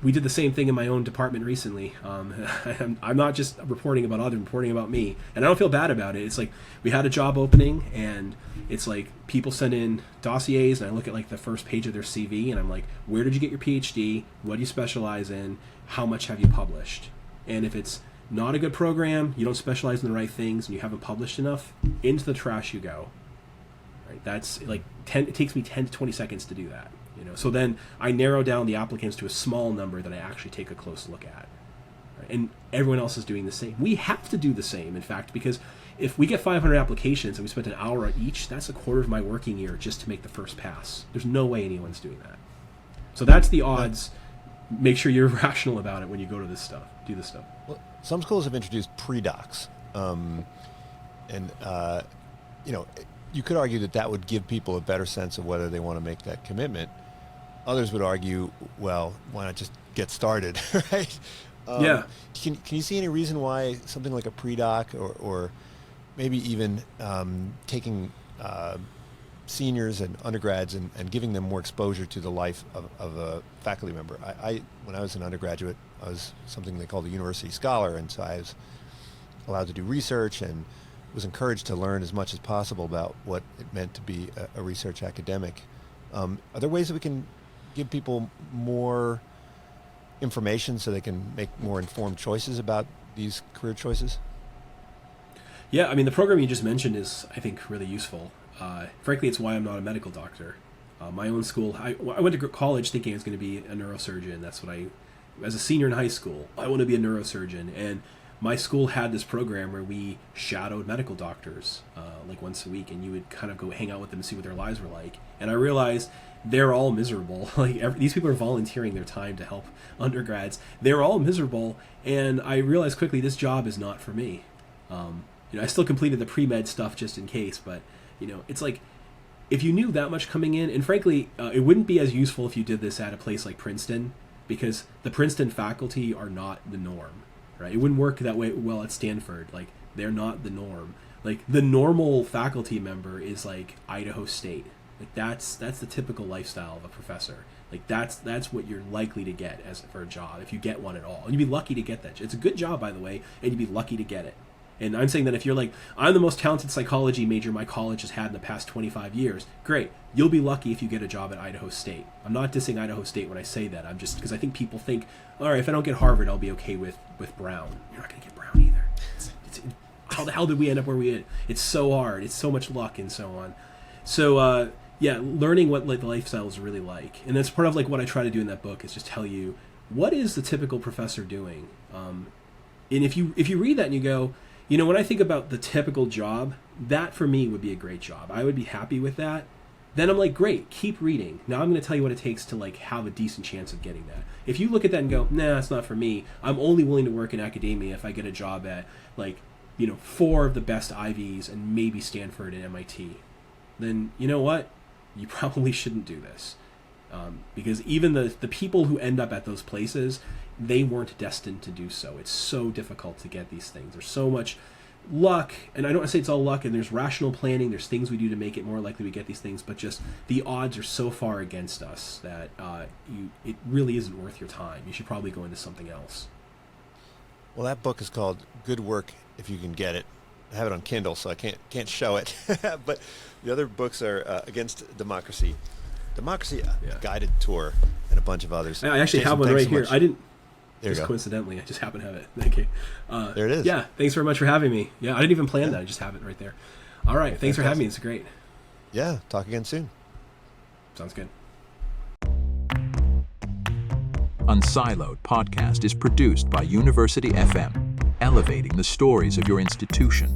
we did the same thing in my own department recently. I'm not just reporting about others, I'm reporting about me. And I don't feel bad about it. It's we had a job opening and it's people send in dossiers and I look at the first page of their CV and I'm where did you get your PhD? What do you specialize in? How much have you published? And if it's not a good program, you don't specialize in the right things, and you haven't published enough, into the trash you go. Right? That's it takes me 10 to 20 seconds to do that. So then I narrow down the applicants to a small number that I actually take a close look at. Right? And everyone else is doing the same. We have to do the same, in fact, because if we get 500 applications and we spent an hour on each, that's a quarter of my working year just to make the first pass. There's no way anyone's doing that. So that's the odds. Make sure you're rational about it when you go to do this stuff. Well, some schools have introduced pre-docs. And you know, you could argue that that would give people a better sense of whether they want to make that commitment. Others would argue, well, why not just get started, right? Yeah. Can you see any reason why something like a pre-doc or maybe even taking seniors and undergrads and giving them more exposure to the life of a faculty member? When I was an undergraduate, I was something they called a university scholar, and so I was allowed to do research and was encouraged to learn as much as possible about what it meant to be a research academic. Are there ways that we can give people more information so they can make more informed choices about these career choices? Yeah, I mean, the program you just mentioned is, I think, really useful. Frankly, it's why I'm not a medical doctor. My own school, I went to college thinking I was going to be a neurosurgeon. That's what as a senior in high school, I want to be a neurosurgeon. And my school had this program where we shadowed medical doctors like once a week, and you would kind of go hang out with them and see what their lives were like. And I realized they're all miserable. These people are volunteering their time to help undergrads. They're all miserable, and I realized quickly this job is not for me. I still completed the pre-med stuff just in case, but it's like if you knew that much coming in, and frankly, it wouldn't be as useful if you did this at a place like Princeton, because the Princeton faculty are not the norm. Right? It wouldn't work that way well at Stanford. Like, they're not the norm. Like, the normal faculty member is like Idaho State. Like, that's the typical lifestyle of a professor. Like, that's what you're likely to get for a job, if you get one at all. And you'd be lucky to get that. It's a good job, by the way, and you'd be lucky to get it. And I'm saying that if you're like, I'm the most talented psychology major my college has had in the past 25 years, great. You'll be lucky if you get a job at Idaho State. I'm not dissing Idaho State when I say that. I'm just, because I think people think, all right, if I don't get Harvard, I'll be okay with Brown. You're not going to get Brown either. How the hell did we end up where we did? It's so hard. It's so much luck and so on. So, learning what the lifestyle is really like. And that's part of like what I try to do in that book, is just tell you, what is the typical professor doing? And if you read that and you go, when I think about the typical job, that for me would be a great job. I would be happy with that. Then I'm like, great, keep reading. Now I'm going to tell you what it takes to like have a decent chance of getting that. If you look at that and go, nah, it's not for me. I'm only willing to work in academia if I get a job at 4 of the best Ivies and maybe Stanford and MIT. Then you know what? You probably shouldn't do this. Because even the people who end up at those places, they weren't destined to do so. It's so difficult to get these things. There's so much luck, and I don't want to say it's all luck, and there's rational planning, there's things we do to make it more likely we get these things, but just the odds are so far against us that it really isn't worth your time. You should probably go into something else. Well, that book is called Good Work If You Can Get It. I have it on Kindle, so I can't show it. But the other books are Against Democracy, a guided tour, and a bunch of others. I actually Jason, have one right so here. much. I didn't. There you just go. Coincidentally, I just happen to have it. Thank you. There it is. Yeah, thanks very much for having me. Yeah, I didn't even plan that. I just have it right there. All right, thanks for having me. It's great. Yeah, talk again soon. Sounds good. unSILOed podcast is produced by University FM, elevating the stories of your institution.